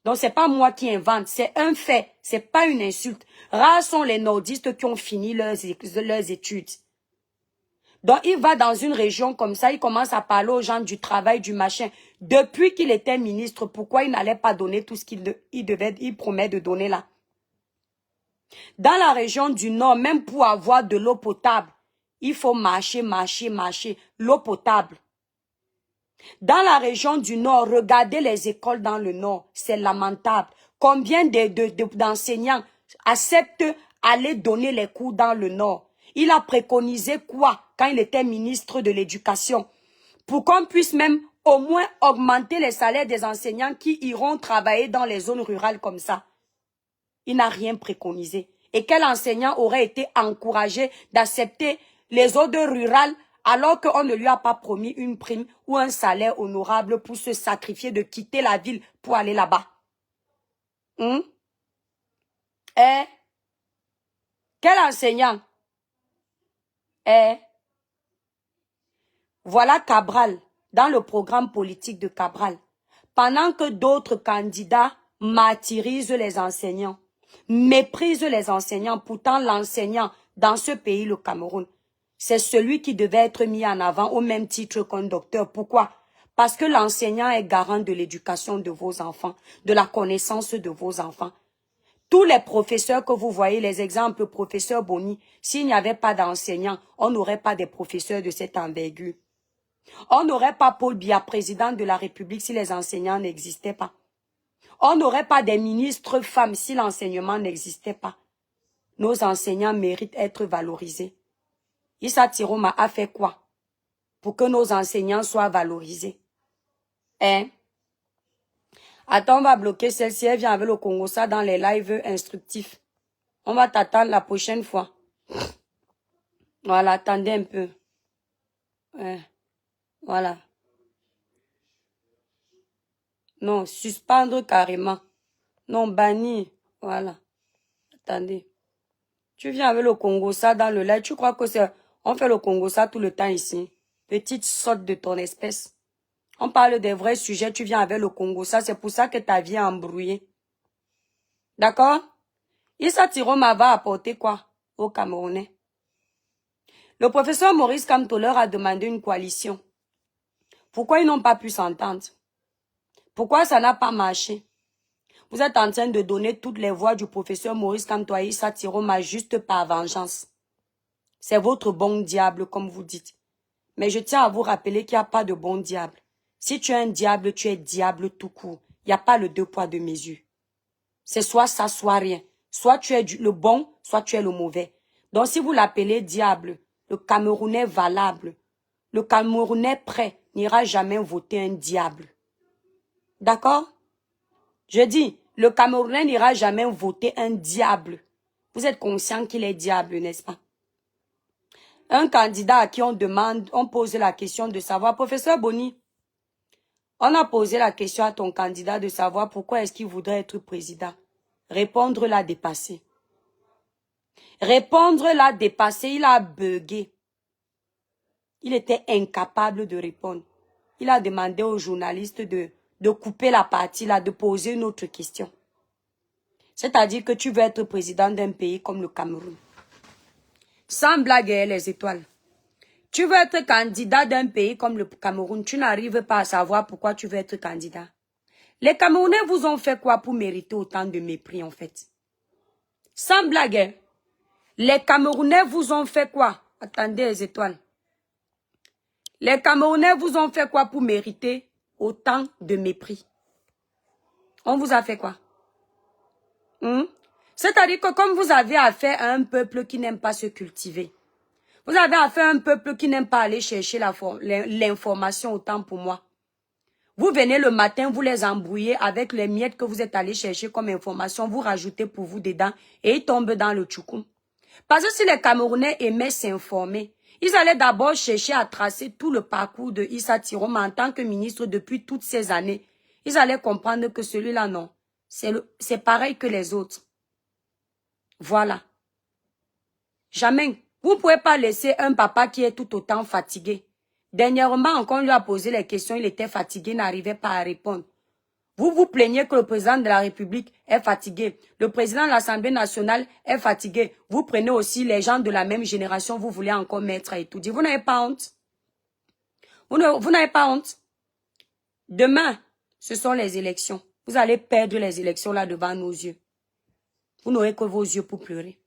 Donc, c'est pas moi qui invente. C'est un fait. C'est pas une insulte. Rares sont les nordistes qui ont fini leurs études. Donc, il va dans une région comme ça. Il commence à parler aux gens du travail, du machin. Depuis qu'il était ministre, pourquoi il n'allait pas donner tout ce qu'il promet de donner là? Dans la région du Nord, même pour avoir de l'eau potable, Il faut marcher, marcher, marcher. L'eau potable. Dans la région du Nord, regardez les écoles dans le Nord. C'est lamentable. Combien d'enseignants acceptent aller donner les cours dans le Nord? Il a préconisé quoi quand il était ministre de l'Éducation? Pour qu'on puisse même au moins augmenter les salaires des enseignants qui iront travailler dans les zones rurales comme ça. Il n'a rien préconisé. Et quel enseignant aurait été encouragé d'accepter les ordres rurales alors qu'on ne lui a pas promis une prime ou un salaire honorable pour se sacrifier de quitter la ville pour aller là-bas? Quel enseignant? Voilà Cabral, dans le programme politique de Cabral. Pendant que d'autres candidats martyrisent les enseignants, méprisent les enseignants, pourtant l'enseignant dans ce pays, le Cameroun, c'est celui qui devait être mis en avant au même titre qu'un docteur. Pourquoi? Parce que l'enseignant est garant de l'éducation de vos enfants, de la connaissance de vos enfants. Tous les professeurs que vous voyez, les exemples, professeur Boni, s'il n'y avait pas d'enseignants, on n'aurait pas des professeurs de cette envergure. On n'aurait pas Paul Biya, président de la République, si les enseignants n'existaient pas. On n'aurait pas des ministres femmes si l'enseignement n'existait pas. Nos enseignants méritent d'être valorisés. Issa Tiroma a fait quoi pour que nos enseignants soient valorisés? Attends, on va bloquer celle-ci. Elle vient avec le Congo ça dans les lives instructifs. On va t'attendre la prochaine fois. Voilà, attendez un peu. Voilà. Non, suspendre carrément. Non, bannir. Voilà. Attendez. Tu viens avec le Congo ça dans le live. Tu crois que c'est... On fait le Congo ça tout le temps ici. Petite sorte de ton espèce. On parle des vrais sujets. Tu viens avec le Congo ça. C'est pour ça que ta vie est embrouillée. D'accord? Issa Tiroma va apporter quoi aux Camerounais? Le professeur Maurice Kamto leur a demandé une coalition. Pourquoi ils n'ont pas pu s'entendre? Pourquoi ça n'a pas marché? Vous êtes en train de donner toutes les voix du professeur Maurice Kamto à Issa Tiroma juste par vengeance. C'est votre bon diable, comme vous dites. Mais je tiens à vous rappeler qu'il n'y a pas de bon diable. Si tu es un diable, tu es diable tout court. Il n'y a pas le deux poids, deux mesures. C'est soit ça, soit rien. Soit tu es le bon, soit tu es le mauvais. Donc si vous l'appelez diable, le Camerounais valable, le Camerounais prêt n'ira jamais voter un diable. D'accord? Je dis, le Camerounais n'ira jamais voter un diable. Vous êtes conscient qu'il est diable, n'est-ce pas? Un candidat à qui on demande, on pose la question de savoir, professeur Boni, on a posé la question à ton candidat de savoir pourquoi est-ce qu'il voudrait être président. Répondre l'a dépassé. Répondre l'a dépassé, il a bugué. Il était incapable de répondre. Il a demandé aux journalistes de couper la partie là, de poser une autre question. C'est-à-dire que tu veux être président d'un pays comme le Cameroun. Sans blague les étoiles. Tu veux être candidat d'un pays comme le Cameroun, tu n'arrives pas à savoir pourquoi tu veux être candidat. Les Camerounais vous ont fait quoi pour mériter autant de mépris en fait? Sans blague. Les Camerounais vous ont fait quoi? Attendez les étoiles. Les Camerounais vous ont fait quoi pour mériter autant de mépris? On vous a fait quoi? C'est-à-dire que comme vous avez affaire à un peuple qui n'aime pas se cultiver, vous avez affaire à un peuple qui n'aime pas aller chercher l'information autant pour moi. Vous venez le matin, vous les embrouillez avec les miettes que vous êtes allé chercher comme information, vous rajoutez pour vous dedans et ils tombent dans le tchoukoum. Parce que si les Camerounais aimaient s'informer, ils allaient d'abord chercher à tracer tout le parcours de Issa Tiroma en tant que ministre depuis toutes ces années. Ils allaient comprendre que celui-là, non. C'est pareil que les autres. Voilà. Jamais. Vous ne pouvez pas laisser un papa qui est tout autant fatigué. Dernièrement, quand on lui a posé les questions, il était fatigué, n'arrivait pas à répondre. Vous vous plaignez que le président de la République est fatigué. Le président de l'Assemblée nationale est fatigué. Vous prenez aussi les gens de la même génération, vous voulez encore mettre à étudier. Vous n'avez pas honte. Vous n'avez pas honte. Demain, ce sont les élections. Vous allez perdre les élections là devant nos yeux. Vous n'aurez que vos yeux pour pleurer.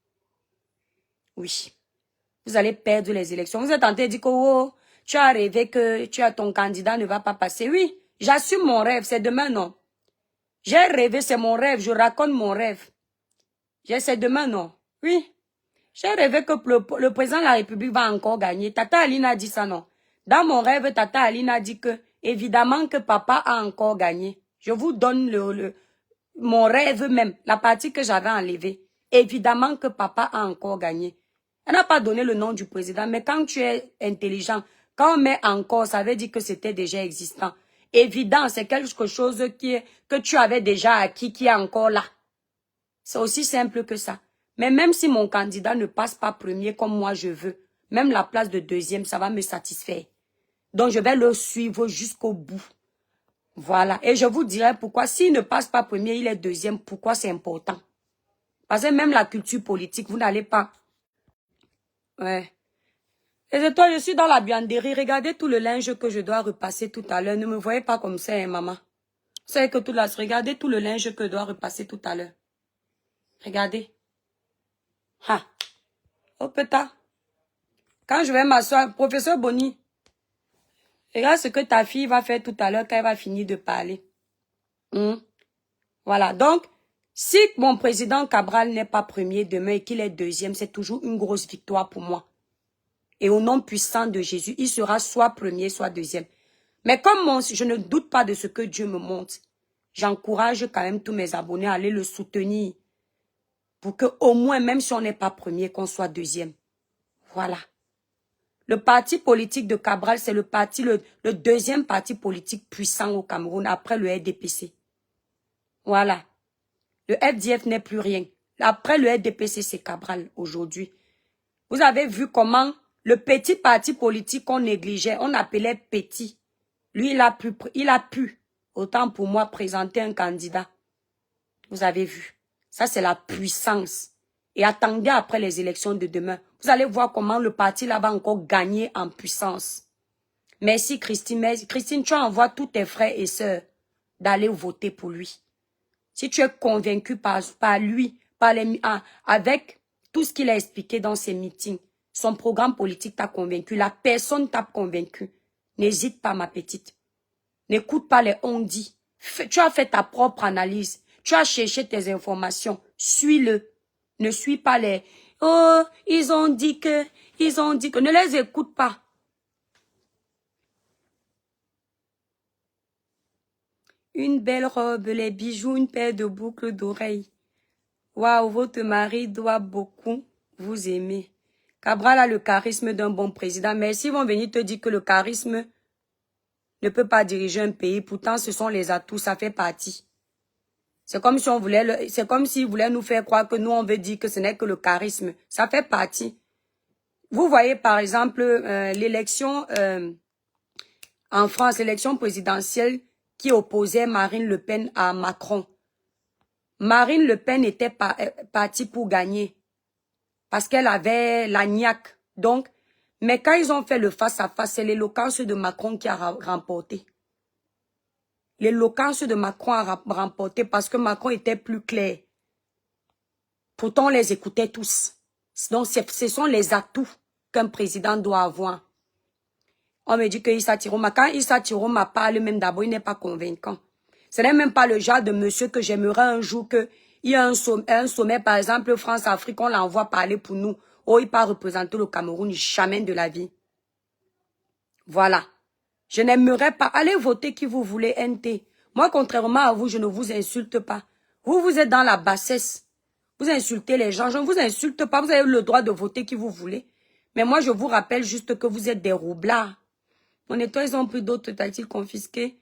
Oui. vous allez perdre les élections. Vous êtes tenté de dire que oh, tu as rêvé que ton candidat ne va pas passer. Oui, j'assume mon rêve, c'est demain, non. J'ai rêvé, c'est mon rêve, je raconte mon rêve. C'est demain, non. Oui. J'ai rêvé que le président de la République va encore gagner. Tata Aline a dit ça, non. Dans mon rêve, Tata Aline a dit que, évidemment que papa a encore gagné. Je vous donne mon rêve même, la partie que j'avais enlevée. Évidemment que papa a encore gagné. Elle n'a pas donné le nom du président, mais quand tu es intelligent, quand on met encore, ça veut dire que c'était déjà existant. Évident, c'est quelque chose que tu avais déjà acquis, qui est encore là. C'est aussi simple que ça. Mais même si mon candidat ne passe pas premier comme moi je veux, même la place de deuxième, ça va me satisfaire. Donc je vais le suivre jusqu'au bout. Voilà. Et je vous dirai pourquoi, s'il ne passe pas premier, il est deuxième, pourquoi c'est important. Parce que même la culture politique, vous n'allez pas... Ouais. Et toi, je suis dans la buanderie. Regardez tout le linge que je dois repasser tout à l'heure. Ne me voyez pas comme ça, hein, maman. Vous savez que regardez tout le linge que je dois repasser tout à l'heure. Regardez. Ha. Oh, putain. Quand je vais m'asseoir, professeur Bonny, regarde ce que ta fille va faire tout à l'heure quand elle va finir de parler. Voilà. Donc, si mon président Cabral n'est pas premier demain et qu'il est deuxième, c'est toujours une grosse victoire pour moi. Et au nom puissant de Jésus, il sera soit premier, soit deuxième. Mais comme je ne doute pas de ce que Dieu me montre, j'encourage quand même tous mes abonnés à aller le soutenir. Pour que au moins, même si on n'est pas premier, qu'on soit deuxième. Voilà. Le parti politique de Cabral, c'est le deuxième parti politique puissant au Cameroun après le RDPC. Voilà. Le FDF n'est plus rien. Après le RDPC, c'est Cabral aujourd'hui. Vous avez vu comment le petit parti politique qu'on négligeait, on appelait petit. Lui, il a pu, autant pour moi, présenter un candidat. Vous avez vu. Ça, c'est la puissance. Et attendez après les élections de demain. Vous allez voir comment le parti là va encore gagner en puissance. Merci Christine. Christine, tu envoies tous tes frères et sœurs d'aller voter pour lui. Si tu es convaincu par lui, avec tout ce qu'il a expliqué dans ses meetings, son programme politique t'a convaincu, la personne t'a convaincu, n'hésite pas, ma petite. N'écoute pas les on-dit. Tu as fait ta propre analyse. Tu as cherché tes informations. Suis-le. Ne suis pas les... Oh, ils ont dit que... Ne les écoute pas. Une belle robe, les bijoux, une paire de boucles d'oreilles. Waouh, votre mari doit beaucoup vous aimer. Cabral a le charisme d'un bon président. Mais s'ils vont venir te dire que le charisme ne peut pas diriger un pays, pourtant ce sont les atouts, ça fait partie. C'est comme si c'est comme s'ils voulaient nous faire croire que nous on veut dire que ce n'est que le charisme. Ça fait partie. Vous voyez par exemple l'élection en France, l'élection présidentielle qui opposait Marine Le Pen à Macron. Marine Le Pen était partie pour gagner parce qu'elle avait la niaque. Donc, mais quand ils ont fait le face-à-face, c'est l'éloquence de Macron qui a remporté. L'éloquence de Macron a remporté parce que Macron était plus clair. Pourtant, on les écoutait tous. Donc, ce sont les atouts qu'un président doit avoir. On me dit que Issa Tiroma, quand Issa Tiroma parle même d'abord, il n'est pas convaincant. Ce n'est même pas le genre de monsieur que j'aimerais un jour qu'il y ait un sommet, par exemple, France-Afrique, on l'envoie parler pour nous. Oh, il part représenter le Cameroun, jamais de la vie. Voilà. Je n'aimerais pas. Allez voter qui vous voulez, NT. Moi, contrairement à vous, je ne vous insulte pas. Vous êtes dans la bassesse. Vous insultez les gens. Je ne vous insulte pas. Vous avez le droit de voter qui vous voulez. Mais moi, je vous rappelle juste que vous êtes des roublards. Mon état, ils ont pris d'autres tactiles confisqués.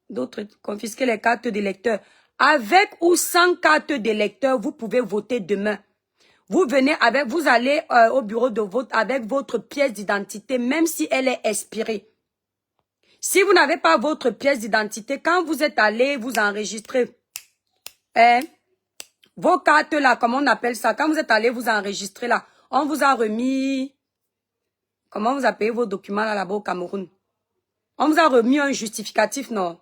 D'autres confisquer les cartes d'électeurs. Avec ou sans carte d'électeur, vous pouvez voter demain. Vous allez au bureau de vote avec votre pièce d'identité, même si elle est expirée. Si vous n'avez pas votre pièce d'identité, quand vous êtes allé vous enregistrer, vos cartes là, comment on appelle ça? Quand vous êtes allé vous enregistrer là, on vous a remis, comment vous appelez vos documents là-bas au Cameroun? On vous a remis un justificatif, non?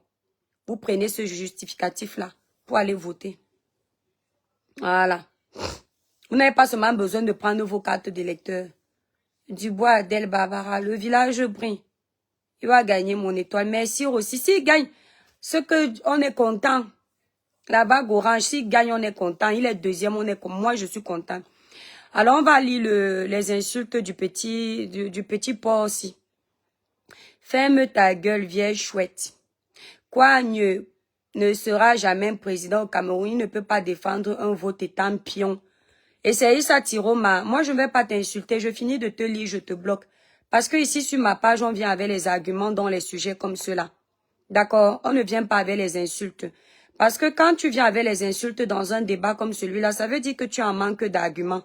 Vous prenez ce justificatif là pour aller voter. Voilà. Vous n'avez pas seulement besoin de prendre vos cartes d'électeur. Dubois, Del Barbara, le village brille. Il va gagner mon étoile. Merci aussi. S'il gagne, ce que on est content. La bague orange, s'il gagne, on est content. Il est deuxième, on est comme moi, je suis content. Alors, on va lire les insultes du petit porc aussi. Ferme ta gueule, vieille chouette. Quoi ne sera jamais président au Cameroun, il ne peut pas défendre un vote étant pion. Et c'est Issa Tiroma. Moi, je ne vais pas t'insulter. Je finis de te lire, je te bloque. Parce que ici, sur ma page, on vient avec les arguments dans les sujets comme ceux-là. D'accord? On ne vient pas avec les insultes. Parce que quand tu viens avec les insultes dans un débat comme celui-là, ça veut dire que tu es en manque d'arguments.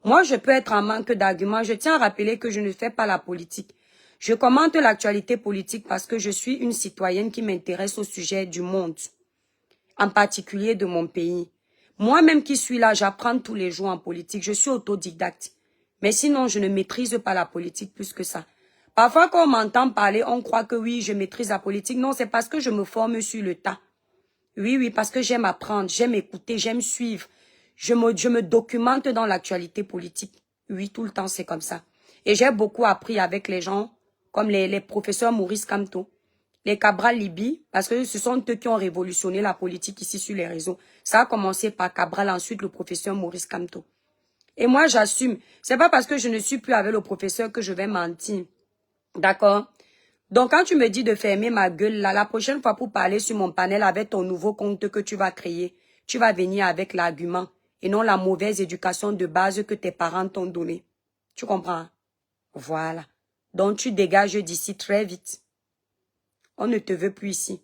Moi, je peux être en manque d'arguments. Je tiens à rappeler que je ne fais pas la politique. Je commente l'actualité politique parce que je suis une citoyenne qui m'intéresse au sujet du monde, en particulier de mon pays. Moi-même qui suis là, j'apprends tous les jours en politique. Je suis autodidacte. Mais sinon, je ne maîtrise pas la politique plus que ça. Parfois, quand on m'entend parler, on croit que oui, je maîtrise la politique. Non, c'est parce que je me forme sur le tas. Oui, parce que j'aime apprendre, j'aime écouter, j'aime suivre. Je me documente dans l'actualité politique. Oui, tout le temps, c'est comme ça. Et j'ai beaucoup appris avec les gens, comme les professeurs Maurice Kamto, les Cabral Libi, parce que ce sont eux qui ont révolutionné la politique ici sur les réseaux. Ça a commencé par Cabral, ensuite le professeur Maurice Kamto. Et moi, j'assume. C'est pas parce que je ne suis plus avec le professeur que je vais mentir. D'accord? Donc, quand tu me dis de fermer ma gueule, là, la prochaine fois pour parler sur mon panel avec ton nouveau compte que tu vas créer, tu vas venir avec l'argument et non la mauvaise éducation de base que tes parents t'ont donnée. Tu comprends? Voilà. Donc, tu dégages d'ici très vite. On ne te veut plus ici.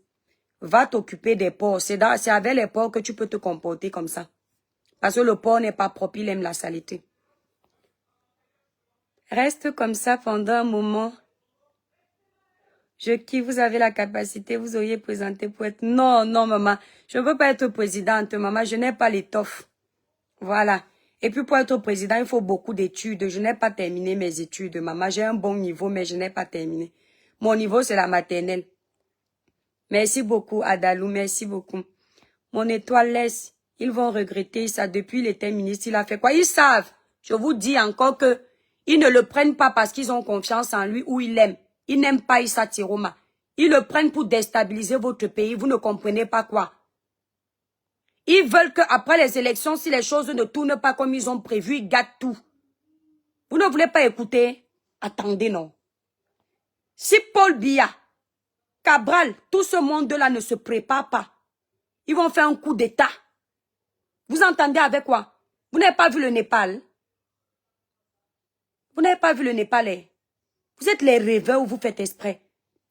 Va t'occuper des porcs. C'est avec les porcs que tu peux te comporter comme ça. Parce que le porc n'est pas propre, il aime la saleté. Reste comme ça pendant un moment. Qui vous avez la capacité, vous auriez présenté pour être... Non, maman. Je ne veux pas être présidente, maman. Je n'ai pas l'étoffe. Voilà. Et puis pour être président, il faut beaucoup d'études. Je n'ai pas terminé mes études, maman. J'ai un bon niveau, mais je n'ai pas terminé. Mon niveau, c'est la maternelle. Merci beaucoup, Adalou. Merci beaucoup. Mon étoile laisse. Ils vont regretter ça. Depuis il était ministre, il a fait quoi? Ils savent. Je vous dis encore que ils ne le prennent pas parce qu'ils ont confiance en lui ou ils l'aiment. Ils n'aiment pas Issa Tiroma. Ils le prennent pour déstabiliser votre pays. Vous ne comprenez pas quoi? Ils veulent qu'après les élections, si les choses ne tournent pas comme ils ont prévu, ils gâtent tout. Vous ne voulez pas écouter? Attendez, non. Si Paul Biya, Cabral, tout ce monde-là ne se prépare pas, ils vont faire un coup d'État. Vous entendez avec quoi? Vous n'avez pas vu le Népal? Vous n'avez pas vu le Népalais? Vous êtes les rêveurs où vous faites exprès.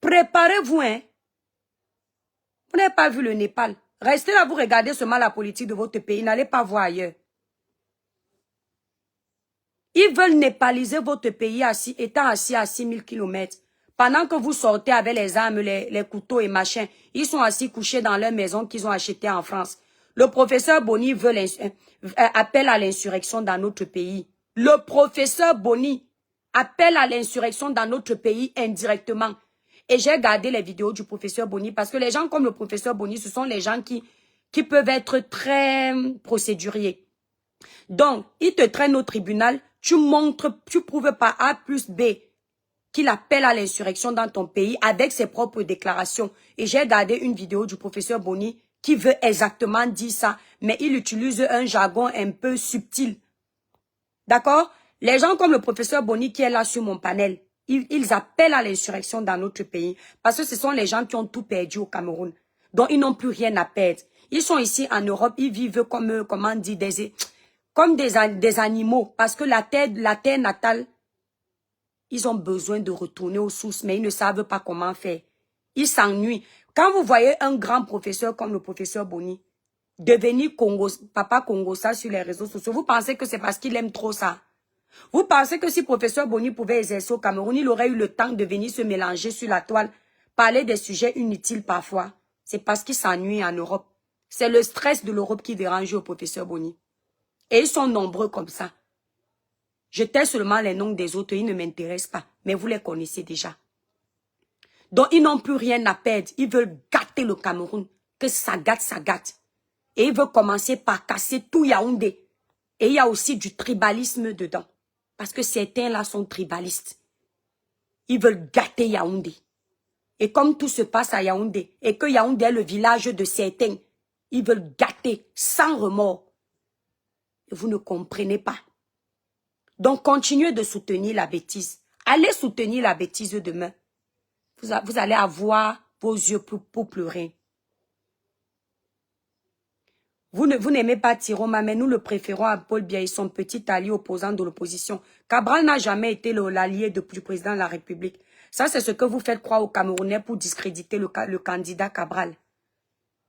Préparez-vous, hein. Vous n'avez pas vu le Népal. Restez là, vous regardez seulement la politique de votre pays. N'allez pas voir ailleurs. Ils veulent népaliser votre pays étant assis à 6000 km. Pendant que vous sortez avec les armes, les couteaux et machin, ils sont assis couchés dans leur maison qu'ils ont achetée en France. Le professeur Boni appelle à l'insurrection dans notre pays. Le professeur Boni appelle à l'insurrection dans notre pays indirectement. Et j'ai gardé les vidéos du professeur Boni parce que les gens comme le professeur Boni, ce sont les gens qui peuvent être très procéduriers. Donc, ils te traînent au tribunal, tu prouves par A plus B qu'il appelle à l'insurrection dans ton pays avec ses propres déclarations. Et j'ai gardé une vidéo du professeur Boni qui veut exactement dire ça, mais il utilise un jargon un peu subtil. D'accord? Les gens comme le professeur Boni qui est là sur mon panel, ils appellent à l'insurrection dans notre pays parce que ce sont les gens qui ont tout perdu au Cameroun. Donc, ils n'ont plus rien à perdre. Ils sont ici en Europe, ils vivent comme, comment dire, comme des animaux parce que la terre natale, ils ont besoin de retourner aux sources, mais ils ne savent pas comment faire. Ils s'ennuient. Quand vous voyez un grand professeur comme le professeur Boni devenir papa Congosa sur les réseaux sociaux, vous pensez que c'est parce qu'il aime trop ça? Vous pensez que si le professeur Boni pouvait exercer au Cameroun, il aurait eu le temps de venir se mélanger sur la toile, parler des sujets inutiles parfois? C'est parce qu'il s'ennuie en Europe. C'est le stress de l'Europe qui dérange au professeur Boni. Et ils sont nombreux comme ça. Je tais seulement les noms des autres, ils ne m'intéressent pas. Mais vous les connaissez déjà. Donc, ils n'ont plus rien à perdre. Ils veulent gâter le Cameroun. Que ça gâte, ça gâte. Et ils veulent commencer par casser tout Yaoundé. Et il y a aussi du tribalisme dedans. Parce que certains là sont tribalistes. Ils veulent gâter Yaoundé. Et comme tout se passe à Yaoundé, et que Yaoundé est le village de certains, ils veulent gâter sans remords. Et vous ne comprenez pas. Donc, continuez de soutenir la bêtise. Allez soutenir la bêtise demain. Vous allez avoir vos yeux pour pleurer. Vous n'aimez pas Tiroma, mais nous le préférons à Paul Biya et son petit allié opposant de l'opposition. Cabral n'a jamais été l'allié du président de la République. Ça, c'est ce que vous faites croire aux Camerounais pour discréditer le candidat Cabral.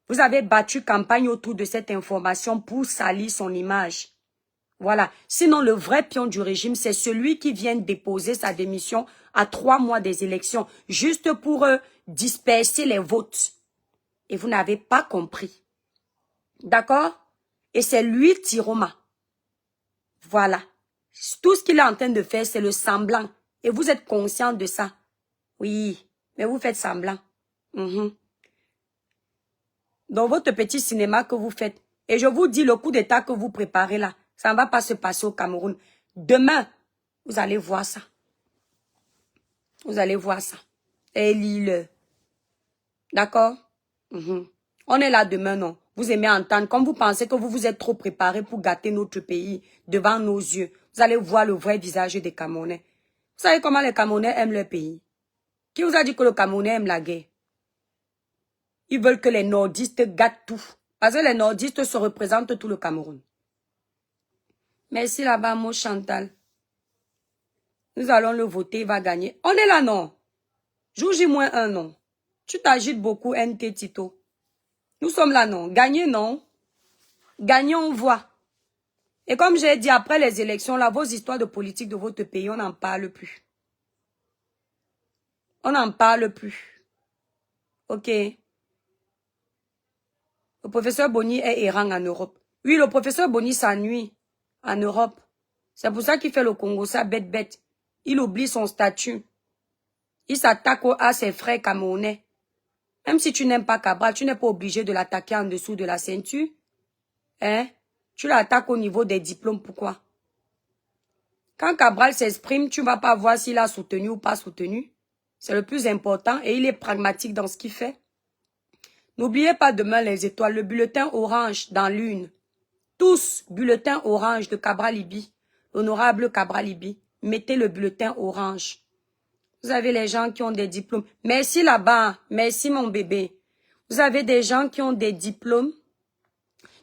Vous avez battu campagne autour de cette information pour salir son image. Voilà. Sinon, le vrai pion du régime, c'est celui qui vient déposer sa démission à 3 mois des élections, juste pour disperser les votes. Et vous n'avez pas compris. D'accord? Et c'est lui, Tiroma. Voilà. Tout ce qu'il est en train de faire, c'est le semblant. Et vous êtes conscient de ça. Oui, mais vous faites semblant. Dans votre petit cinéma que vous faites. Et je vous dis, le coup d'état que vous préparez là, ça ne va pas se passer au Cameroun. Demain, vous allez voir ça. Vous allez voir ça. Et lis-le. D'accord? On est là demain, non? Vous aimez entendre. Comme vous pensez que vous vous êtes trop préparé pour gâter notre pays devant nos yeux, vous allez voir le vrai visage des Camerounais. Vous savez comment les Camerounais aiment leur pays? Qui vous a dit que le Camerounais aime la guerre? Ils veulent que les nordistes gâtent tout. Parce que les nordistes se représentent tout le Cameroun. Merci là-bas, mon Chantal. Nous allons le voter, il va gagner. On est là, non? Jour J-1, non? Tu t'agites beaucoup, NT Tito. Nous sommes là, non? Gagnez, non? Gagnez, on voit. Et comme j'ai dit, après les élections, là, vos histoires de politique de votre pays, on n'en parle plus. On n'en parle plus. Ok? Le professeur Boni est errant en Europe. Oui, le professeur Boni s'ennuie en Europe. C'est pour ça qu'il fait le Congo, ça bête. Il oublie son statut. Il s'attaque à ses frères camerounais. Même si tu n'aimes pas Cabral, tu n'es pas obligé de l'attaquer en dessous de la ceinture. Hein? Tu l'attaques au niveau des diplômes, pourquoi? Quand Cabral s'exprime, tu ne vas pas voir s'il a soutenu ou pas soutenu. C'est le plus important et il est pragmatique dans ce qu'il fait. N'oubliez pas demain les étoiles, le bulletin orange dans l'une. Tous, bulletin orange de Cabral Libi, l'honorable Cabral Libi. Mettez le bulletin orange. Vous avez les gens qui ont des diplômes. Merci là-bas, merci mon bébé. Vous avez des gens qui ont des diplômes,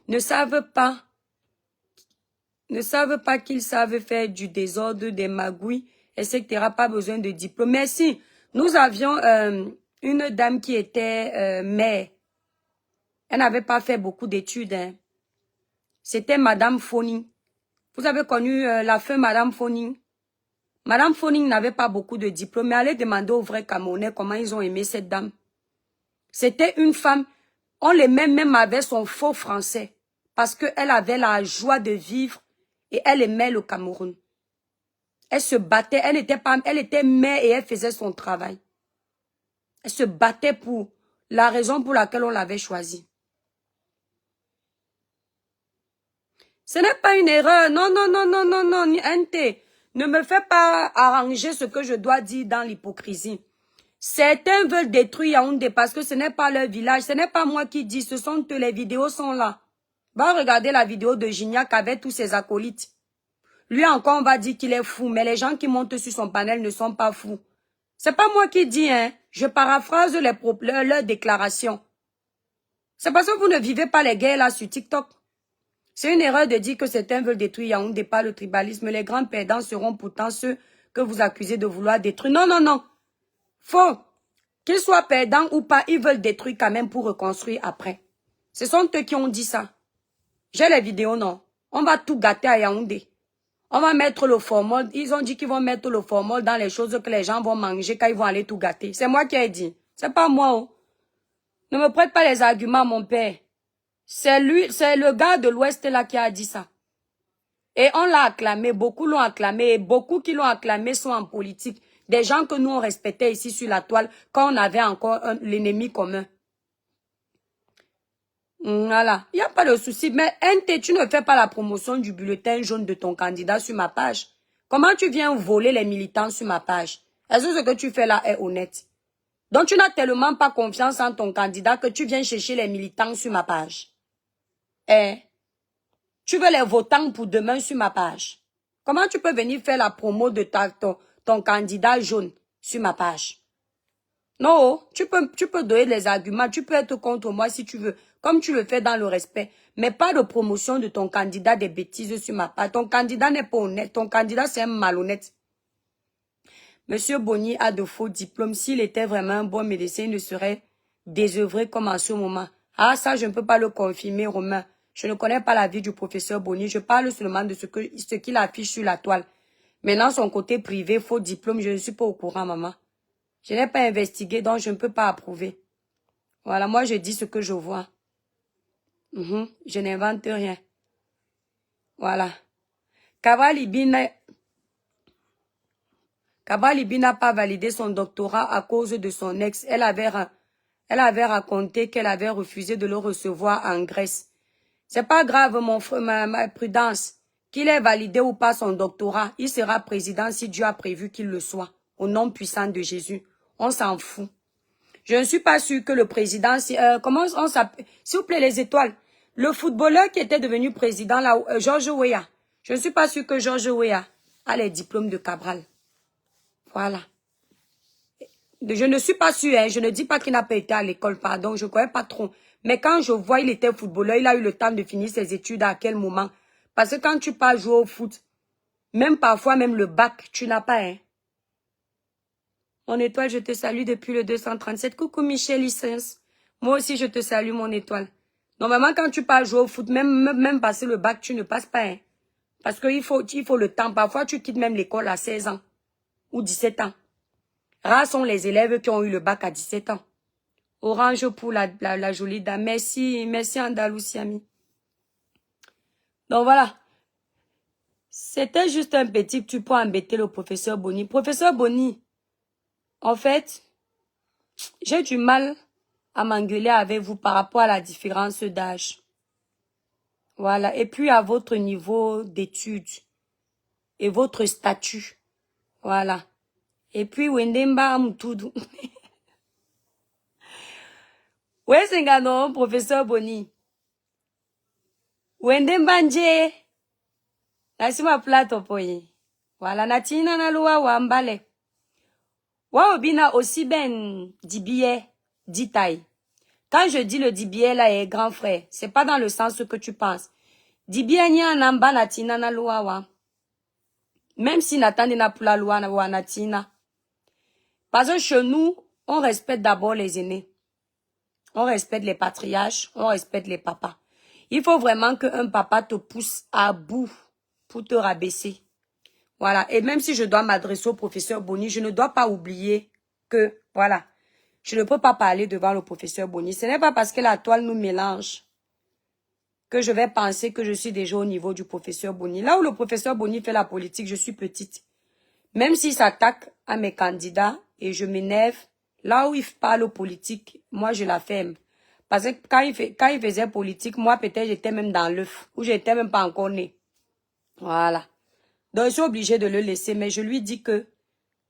ne savent pas qu'ils savent faire du désordre, des magouilles, etc. Pas besoin de diplôme. Merci. Nous avions une dame qui était mère. Elle n'avait pas fait beaucoup d'études. Hein. C'était Madame Foning. Vous avez connu la fin Madame Foning. Madame Foning n'avait pas beaucoup de diplômes, mais allez demander aux vrais Camerounais comment ils ont aimé cette dame. C'était une femme, on l'aimait même avec son faux français, parce qu'elle avait la joie de vivre et elle aimait le Cameroun. Elle se battait, elle était mère et elle faisait son travail. Elle se battait pour la raison pour laquelle on l'avait choisie. Ce n'est pas une erreur. Non, NT. Ne me fais pas arranger ce que je dois dire dans l'hypocrisie. Certains veulent détruire Yaoundé parce que ce n'est pas leur village. Ce n'est pas moi qui dis, ce sont eux, les vidéos sont là. Va regarder la vidéo de Gignac avec tous ses acolytes. Lui encore, on va dire qu'il est fou, mais les gens qui montent sur son panel ne sont pas fous. C'est pas moi qui dis, hein. Je paraphrase leurs déclarations. C'est parce que vous ne vivez pas les guerres là sur TikTok. C'est une erreur de dire que certains veulent détruire Yaoundé par le tribalisme. Les grands perdants seront pourtant ceux que vous accusez de vouloir détruire. Non. Faux. Qu'ils soient perdants ou pas, ils veulent détruire quand même pour reconstruire après. Ce sont eux qui ont dit ça. J'ai les vidéos, non. On va tout gâter à Yaoundé. On va mettre le formol. Ils ont dit qu'ils vont mettre le formol dans les choses que les gens vont manger quand ils vont aller tout gâter. C'est moi qui ai dit. C'est pas moi. Oh. Ne me prête pas les arguments, mon père. C'est lui, c'est le gars de l'Ouest là qui a dit ça. Et on l'a acclamé, beaucoup l'ont acclamé, et beaucoup qui l'ont acclamé sont en politique. Des gens que nous on respectait ici sur la toile quand on avait encore l'ennemi commun. Voilà, il n'y a pas de souci. Mais NT, tu ne fais pas la promotion du bulletin jaune de ton candidat sur ma page. Comment tu viens voler les militants sur ma page? Est-ce que ce que tu fais là est honnête? Donc tu n'as tellement pas confiance en ton candidat que tu viens chercher les militants sur ma page. Eh? Tu veux les votants pour demain sur ma page. Comment tu peux venir faire la promo de ton candidat jaune sur ma page? Non, tu peux donner les arguments, tu peux être contre moi si tu veux, comme tu le fais dans le respect. Mais pas de promotion de ton candidat des bêtises sur ma page. Ton candidat n'est pas honnête, ton candidat c'est un malhonnête. Monsieur Bonny a de faux diplômes. S'il était vraiment un bon médecin, il ne serait désœuvré comme en ce moment. Ah, ça, je ne peux pas le confirmer, Romain. Je ne connais pas la vie du professeur Bonny. Je parle seulement de ce qu'il affiche sur la toile. Maintenant, son côté privé, faux diplôme, je ne suis pas au courant, maman. Je n'ai pas investigué, donc je ne peux pas approuver. Voilà, moi, je dis ce que je vois. Je n'invente rien. Voilà. Kabalibi n'a pas validé son doctorat à cause de son ex. Elle avait raconté qu'elle avait refusé de le recevoir en Grèce. C'est pas grave, mon frère, ma prudence. Qu'il ait validé ou pas son doctorat, il sera président si Dieu a prévu qu'il le soit. Au nom puissant de Jésus. On s'en fout. Je ne suis pas sûre que le président... comment on s'appelle? S'il vous plaît, les étoiles. Le footballeur qui était devenu président, là, George Weah. Je ne suis pas sûre que George Weah a les diplômes de Cabral. Voilà. Je ne suis pas sûre, hein. Je ne dis pas qu'il n'a pas été à l'école, pardon, je ne connais pas trop. Mais quand je vois il était footballeur, il a eu le temps de finir ses études à quel moment? Parce que quand tu pars jouer au foot, même parfois, même le bac, tu n'as pas, hein. Mon étoile, je te salue depuis le 237. Coucou Michel Licence. Moi aussi, je te salue, mon étoile. Normalement, quand tu pars jouer au foot, même passer le bac, tu ne passes pas, hein. Parce qu'il faut le temps. Parfois, tu quittes même l'école à 16 ans ou 17 ans. Rares sont les élèves qui ont eu le bac à 17 ans. Orange pour la jolie dame. Merci, merci Andalousiami. Donc voilà. C'était juste un petit truc pour embêter le professeur Bonny. Professeur Bonny, en fait, j'ai du mal à m'engueuler avec vous par rapport à la différence d'âge. Voilà. Et puis à votre niveau d'études et votre statut. Voilà. Et puis Wendemba Moutoudou. Ouais, c'est un non, professeur Bonny. Wendemba Nje. Nasima plato poye. Voilà, natina na lua wambale. Wa obina aussi ben dibiye, ditaille. Quand je dis le dibiye là est grand frère, c'est pas dans le sens que tu penses. Dibiye ni anamba natina na lua wa. Même si natande na pula lua na wa natina. Parce que chez nous, on respecte d'abord les aînés. On respecte les patriarches, on respecte les papas. Il faut vraiment qu'un papa te pousse à bout pour te rabaisser. Voilà. Et même si je dois m'adresser au professeur Bonny, je ne dois pas oublier que, voilà, je ne peux pas parler devant le professeur Bonny. Ce n'est pas parce que la toile nous mélange que je vais penser que je suis déjà au niveau du professeur Bonny. Là où le professeur Bonny fait la politique, je suis petite. Même s'il s'attaque à mes candidats et je m'énerve, là où il parle politique, moi je la ferme. Parce que quand il faisait politique, moi peut-être j'étais même dans l'œuf, ou j'étais même pas encore née. Voilà. Donc je suis obligée de le laisser, mais je lui dis que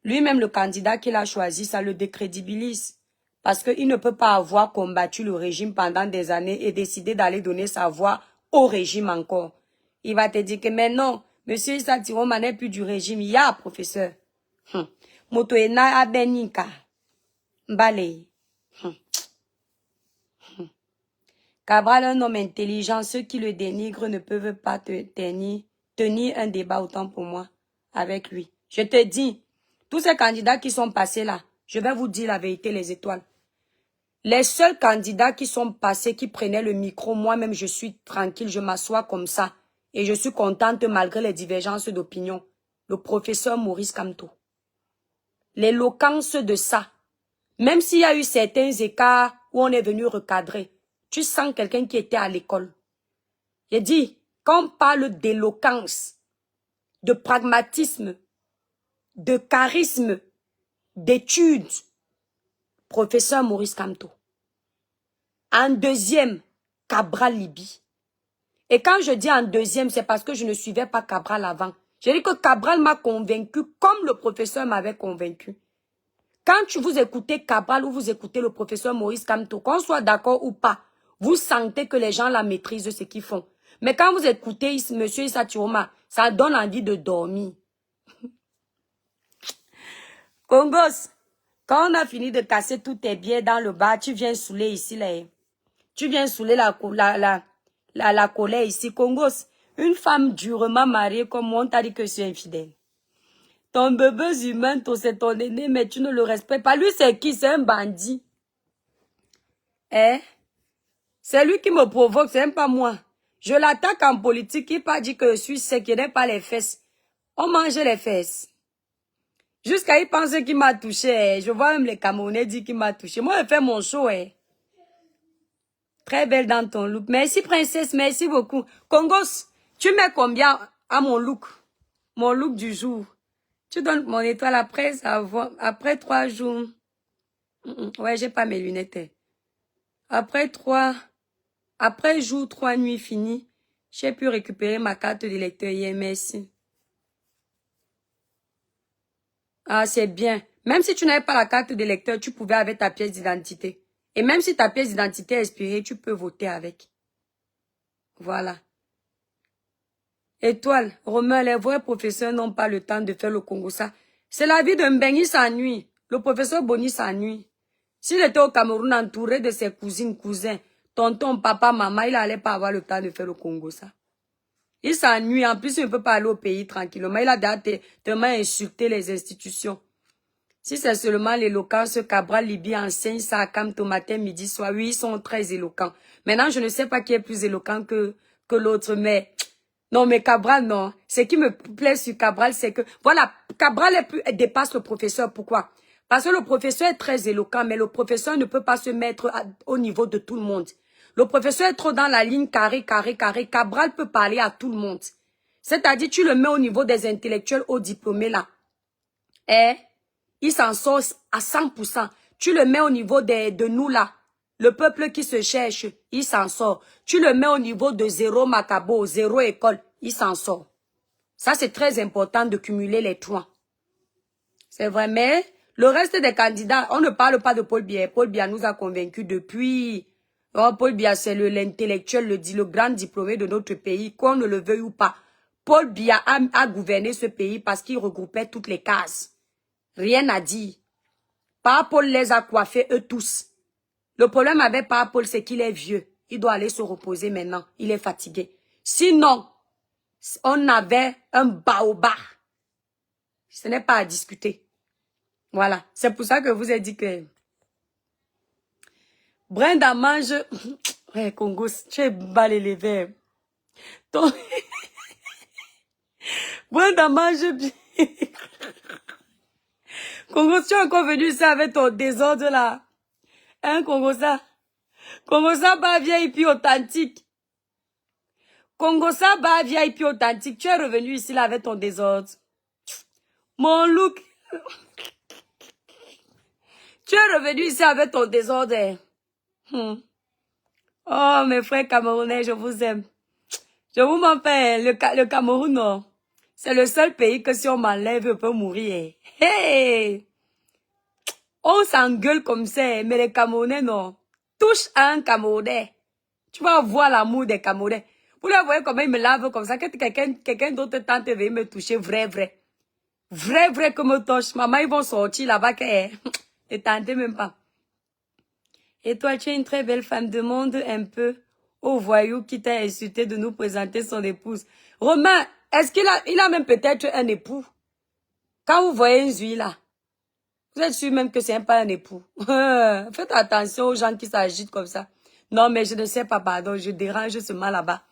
lui-même le candidat qu'il a choisi, ça le décrédibilise. Parce qu'il ne peut pas avoir combattu le régime pendant des années et décider d'aller donner sa voix au régime encore. Il va te dire que mais non, monsieur Issa Tiroma n'est plus du régime. Il y a, professeur. Motoena Abenika. Mbale. Cabral, un homme intelligent, ceux qui le dénigrent ne peuvent pas tenir un débat autant pour moi avec lui. Je te dis, tous ces candidats qui sont passés là, je vais vous dire la vérité, les étoiles. Les seuls candidats qui sont passés, qui prenaient le micro, moi-même, je suis tranquille, je m'assois comme ça. Et je suis contente malgré les divergences d'opinion. Le professeur Maurice Kamto. L'éloquence de ça. Même s'il y a eu certains écarts où on est venu recadrer, tu sens quelqu'un qui était à l'école. J'ai dit, quand on parle d'éloquence, de pragmatisme, de charisme, d'études, professeur Maurice Kamto. En deuxième, Cabral Libi. Et quand je dis en deuxième, c'est parce que je ne suivais pas Cabral avant. J'ai dit que Cabral m'a convaincu comme le professeur m'avait convaincu. Quand vous écoutez Cabral ou vous écoutez le professeur Maurice Kamto, qu'on soit d'accord ou pas, vous sentez que les gens la maîtrisent ce qu'ils font. Mais quand vous écoutez monsieur Issa Chiroma, ça donne envie de dormir. Congos, quand on a fini de casser tous tes billets dans le bar, tu viens saouler ici, là. Tu viens saouler la colère ici. Congos, une femme durement mariée comme moi, on t'a dit que je suis infidèle. Ton bébé humain, c'est ton aîné, mais tu ne le respectes pas. Lui, c'est qui? C'est un bandit. Hein? C'est lui qui me provoque, c'est même pas moi. Je l'attaque en politique, il pas dit que je suis sec, il n'est pas les fesses. On mange les fesses. Jusqu'à il pense qu'il m'a touché. Je vois même les Camerounais dire qu'il m'a touché. Moi, je fais mon show. Très belle dans ton look. Merci, princesse. Merci beaucoup. Congos, tu mets combien à mon look? Mon look du jour. Tu donnes mon étoile après 3 jours. Ouais, j'ai pas mes lunettes. Après jour 3 nuits finies, j'ai pu récupérer ma carte de lecteur hier. Merci. Ah, c'est bien. Même si tu n'avais pas la carte de lecteur, tu pouvais avec ta pièce d'identité. Et même si ta pièce d'identité est expirée, tu peux voter avec. Voilà. Étoile, Romain, les vrais professeurs n'ont pas le temps de faire le Congo ça. C'est la vie d'un Mbengi s'ennuie. Le professeur Boni s'ennuie. S'il était au Cameroun entouré de ses cousines, cousins, tonton, papa, maman, il n'allait pas avoir le temps de faire le Congo ça. Il s'ennuie. En plus, il ne peut pas aller au pays tranquillement. Il a tellement insulté les institutions. Si c'est seulement l'éloquence, Cabral, Libye enseigne ça à Kamto matin, midi, soir. Oui, ils sont très éloquents. Maintenant, je ne sais pas qui est plus éloquent que l'autre, mais... Non, mais Cabral, non. Ce qui me plaît sur Cabral, c'est que... Voilà, Cabral dépasse le professeur. Pourquoi? Parce que le professeur est très éloquent, mais le professeur ne peut pas se mettre au niveau de tout le monde. Le professeur est trop dans la ligne carré. Cabral peut parler à tout le monde. C'est-à-dire, tu le mets au niveau des intellectuels hauts diplômés, là. Il s'en sort à 100%. Tu le mets au niveau de nous, là. Le peuple qui se cherche, il s'en sort. Tu le mets au niveau de zéro macabo, zéro école, il s'en sort. Ça, c'est très important de cumuler les trois. C'est vrai, mais le reste des candidats, on ne parle pas de Paul Biya. Paul Biya nous a convaincus depuis... Oh, Paul Biya, c'est l'intellectuel, le grand diplômé de notre pays, qu'on ne le veuille ou pas. Paul Biya a gouverné ce pays parce qu'il regroupait toutes les cases. Rien à dire. Paul les a coiffés, eux tous. Le problème avec Paul, c'est qu'il est vieux. Il doit aller se reposer maintenant. Il est fatigué. Sinon, on avait un baobab. Ce n'est pas à discuter. Voilà. C'est pour ça que je vous ai dit que... Brenda mange... Ouais, Congo, tu es balé les verres. Ton... Brenda mange bien. Congo, tu es encore venu ici avec ton désordre là. Hein, Congo ça? Congo ça, bah, vieille puis authentique. Congo ça, bah, vieille puis authentique. Tu es revenu ici là avec ton désordre. Mon look. Tu es revenu ici avec ton désordre. Oh, mes frères camerounais, je vous aime. Je vous m'en fais. Le Cameroun, non. C'est le seul pays que si on m'enlève, je peux mourir. Hey! On s'engueule comme ça, mais les Camerounais, non. Touche à un Camerounais. Tu vas voir l'amour des Camerounais. Vous les voyez comment ils me lavent comme ça. Que quelqu'un d'autre tente de me toucher, vrai. Vrai que me touche. Maman, ils vont sortir là-bas. Ne tentez même pas. Et toi, tu es une très belle femme. Demande un peu au voyou qui t'a insulté de nous présenter son épouse. Romain, est-ce qu'il a même peut-être un époux? Quand vous voyez une zui là, vous êtes sûr même que c'est pas un époux. Faites attention aux gens qui s'agitent comme ça. Non, mais je ne sais pas, pardon, je dérange ce mal là-bas.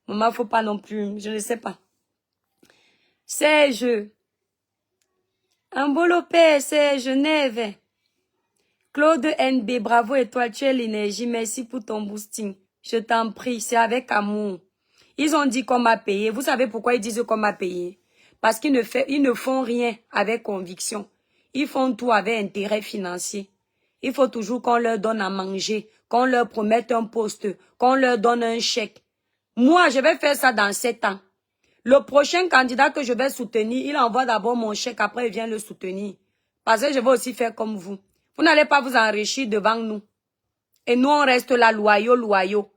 Maman, faut pas non plus, je ne sais pas. Serge. Ambolopé, c'est Genève. Claude NB, bravo étoile, tu es l'énergie, merci pour ton boosting. Je t'en prie, c'est avec amour. Ils ont dit qu'on m'a payé. Vous savez pourquoi ils disent qu'on m'a payé? Parce qu'ils ne font rien avec conviction. Ils font tout avec intérêt financier. Il faut toujours qu'on leur donne à manger, qu'on leur promette un poste, qu'on leur donne un chèque. Moi, je vais faire ça dans 7 ans. Le prochain candidat que je vais soutenir, il envoie d'abord mon chèque, après il vient le soutenir. Parce que je vais aussi faire comme vous. Vous n'allez pas vous enrichir devant nous. Et nous, on reste là, loyaux.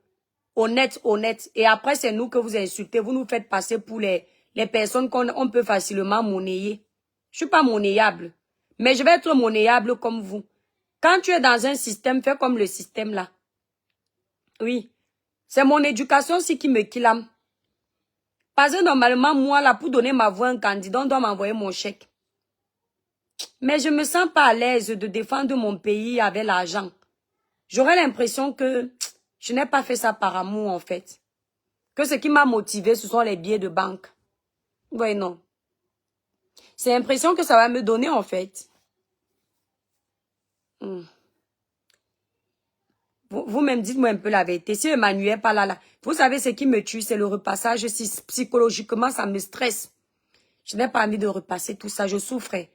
Honnête. Et après, c'est nous que vous insultez. Vous nous faites passer pour les personnes qu'on peut facilement monnayer. Je suis pas monnayable. Mais je vais être monnayable comme vous. Quand tu es dans un système, fais comme le système là. Oui. C'est mon éducation aussi qui me kilame. Parce que normalement, moi, là, pour donner ma voix à un candidat, on doit m'envoyer mon chèque. Mais je me sens pas à l'aise de défendre mon pays avec l'argent. J'aurais l'impression que je n'ai pas fait ça par amour, en fait. Que ce qui m'a motivé, ce sont les billets de banque. Oui, non. C'est l'impression que ça va me donner, en fait. Vous-même, dites-moi un peu la vérité. Si Emmanuel n'est pas là, vous savez ce qui me tue, c'est le repassage. Si psychologiquement, ça me stresse. Je n'ai pas envie de repasser tout ça. Je souffrais.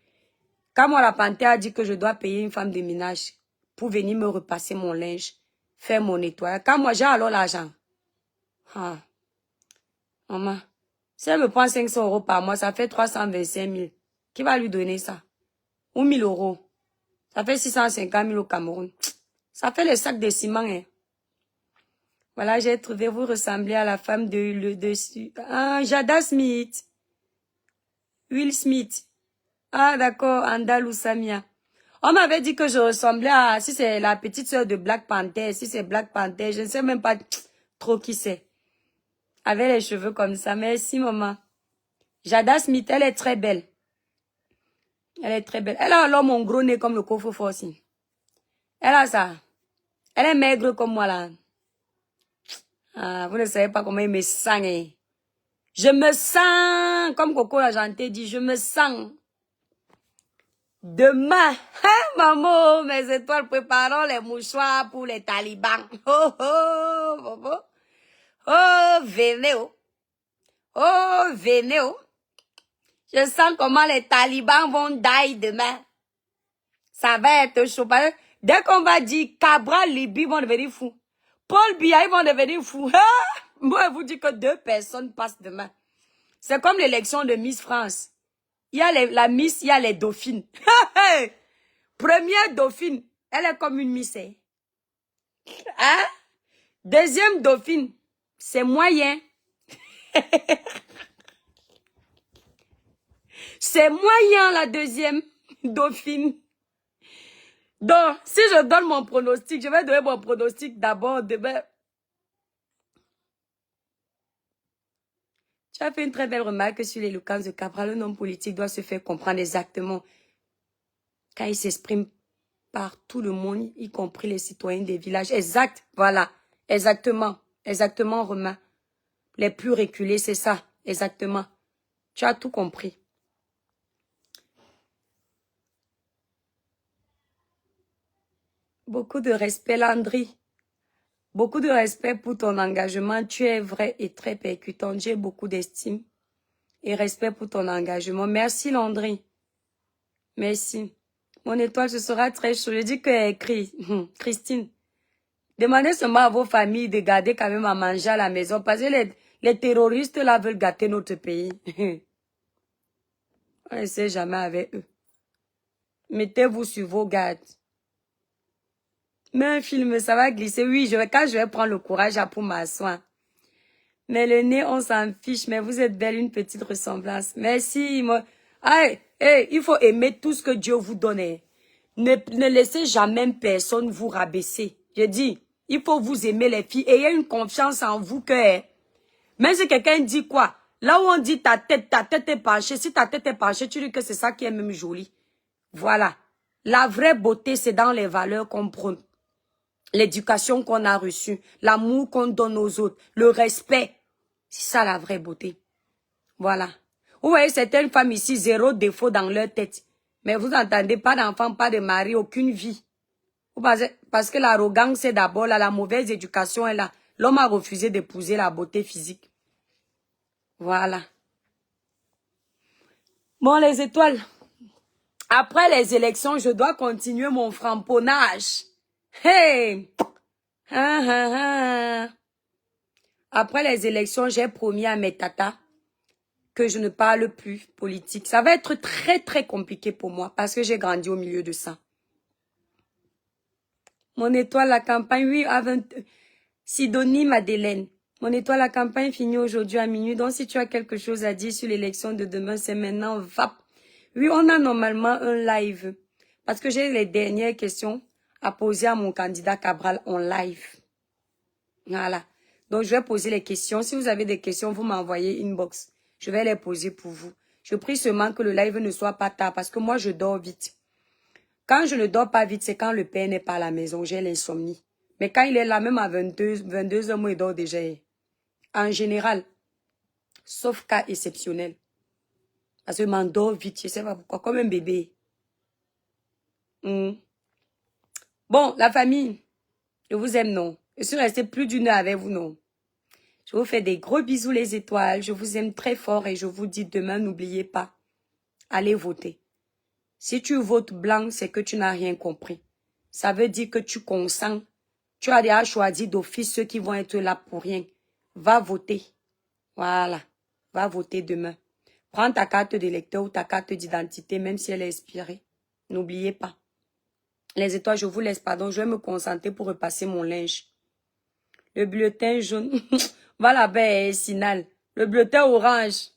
Quand moi, la panthère a dit que je dois payer une femme de ménage pour venir me repasser mon linge, faire mon nettoyage. Quand moi, j'ai alors l'argent. Ah. Maman, si elle me prend 500 € par mois, ça fait 325 000. Qui va lui donner ça? Ou 1 000 €. Ça fait 650 000 au Cameroun. Ça fait le sac de ciment, hein. Voilà, j'ai trouvé, vous ressemblez à la femme de dessus. Ah, Jada Smith. Will Smith. Ah, d'accord, Andalou Samia. On m'avait dit que je ressemblais à, si c'est la petite sœur de Black Panther, si c'est Black Panther, je ne sais même pas trop qui c'est. Avec les cheveux comme ça. Merci, maman. Jada Smith, elle est très belle. Elle est très belle. Elle a alors mon gros nez comme le Kofofo aussi. Elle a ça. Elle est maigre comme moi, là. Ah, vous ne savez pas comment il me sent, hein. Je me sens, comme Coco Argenté dit, je me sens. Demain, hein, maman, mes étoiles, préparons les mouchoirs pour les talibans. Oh, oh, oh, oh. Oh, venez, oh. Oh, venez, oh. Je sens comment les talibans vont die demain. Ça va être chaud. Dès qu'on va dire Cabral, Libye vont devenir fous. Paul Biya, ils vont devenir fous. Moi, je vous dis que 2 personnes passent demain. C'est comme l'élection de Miss France. Il y a la Miss, il y a les dauphines. Première dauphine, elle est comme une Miss. Hein? Deuxième dauphine, c'est moyen. C'est moyen la deuxième dauphine. Donc, si je donne mon pronostic, je vais donner mon pronostic d'abord demain. Tu as fait une très belle remarque sur l'éloquence de Cabral. Un homme politique doit se faire comprendre exactement quand il s'exprime par tout le monde, y compris les citoyens des villages. Exact, voilà. Exactement. Exactement, Romain. Les plus reculés, c'est ça. Exactement. Tu as tout compris. Beaucoup de respect, Landry. Beaucoup de respect pour ton engagement. Tu es vrai et très percutant. J'ai beaucoup d'estime et respect pour ton engagement. Merci, Landry. Merci. Mon étoile, ce sera très chaud. Je dis que Christine, demandez seulement à vos familles de garder quand même à manger à la maison parce que les terroristes là veulent gâter notre pays. On ne sait jamais avec eux. Mettez-vous sur vos gardes. Mais un film, ça va glisser. Oui, quand je vais prendre le courage pour m'asseoir. Mais le nez, on s'en fiche. Mais vous êtes belle, une petite ressemblance. Merci. Il faut aimer tout ce que Dieu vous donne. Ne laissez jamais personne vous rabaisser. Je dis, il faut vous aimer les filles. Ayez une confiance en vous que... Même si quelqu'un dit quoi? Là où on dit ta tête est penchée. Si ta tête est penchée, tu dis que c'est ça qui est même joli. Voilà. La vraie beauté, c'est dans les valeurs qu'on prône. L'éducation qu'on a reçue, l'amour qu'on donne aux autres, le respect. C'est ça la vraie beauté. Voilà. Vous voyez certaines femmes ici, 0 défaut dans leur tête. Mais vous n'entendez pas d'enfant, pas de mari, aucune vie. Parce que l'arrogance, c'est d'abord là, la mauvaise éducation est là. L'homme a refusé d'épouser la beauté physique. Voilà. Bon, les étoiles. Après les élections, je dois continuer mon framponnage. Hey! Après les élections, j'ai promis à mes tatas que je ne parle plus politique. Ça va être très, très compliqué pour moi parce que j'ai grandi au milieu de ça. Mon étoile, la campagne, oui, à 20... Sidonie Madeleine. Mon étoile, la campagne finit aujourd'hui à minuit. Donc, si tu as quelque chose à dire sur l'élection de demain, c'est maintenant. Va. Oui, on a normalement un live. Parce que j'ai les dernières questions à poser à mon candidat Cabral en live. Voilà. Donc, je vais poser les questions. Si vous avez des questions, vous m'envoyez inbox. Je vais les poser pour vous. Je prie seulement que le live ne soit pas tard parce que moi, je dors vite. Quand je ne dors pas vite, c'est quand le père n'est pas à la maison. J'ai l'insomnie. Mais quand il est là, même à 22 heures, moi, il dort déjà. En général. Sauf cas exceptionnel. Parce que je m'endors vite. Je ne sais pas pourquoi. Comme un bébé. Bon, la famille. Je vous aime, non. Je suis restée plus d'1 heure avec vous, non. Je vous fais des gros bisous, les étoiles. Je vous aime très fort et je vous dis demain, n'oubliez pas. Allez voter. Si tu votes blanc, c'est que tu n'as rien compris. Ça veut dire que tu consens. Tu as déjà choisi d'office ceux qui vont être là pour rien. Va voter. Voilà. Va voter demain. Prends ta carte d'électeur ou ta carte d'identité, même si elle est expirée. N'oubliez pas. Les étoiles, je vous laisse, pardon. Je vais me concentrer pour repasser mon linge. Le bulletin jaune. Voilà, ben, Sinal. Le bulletin orange.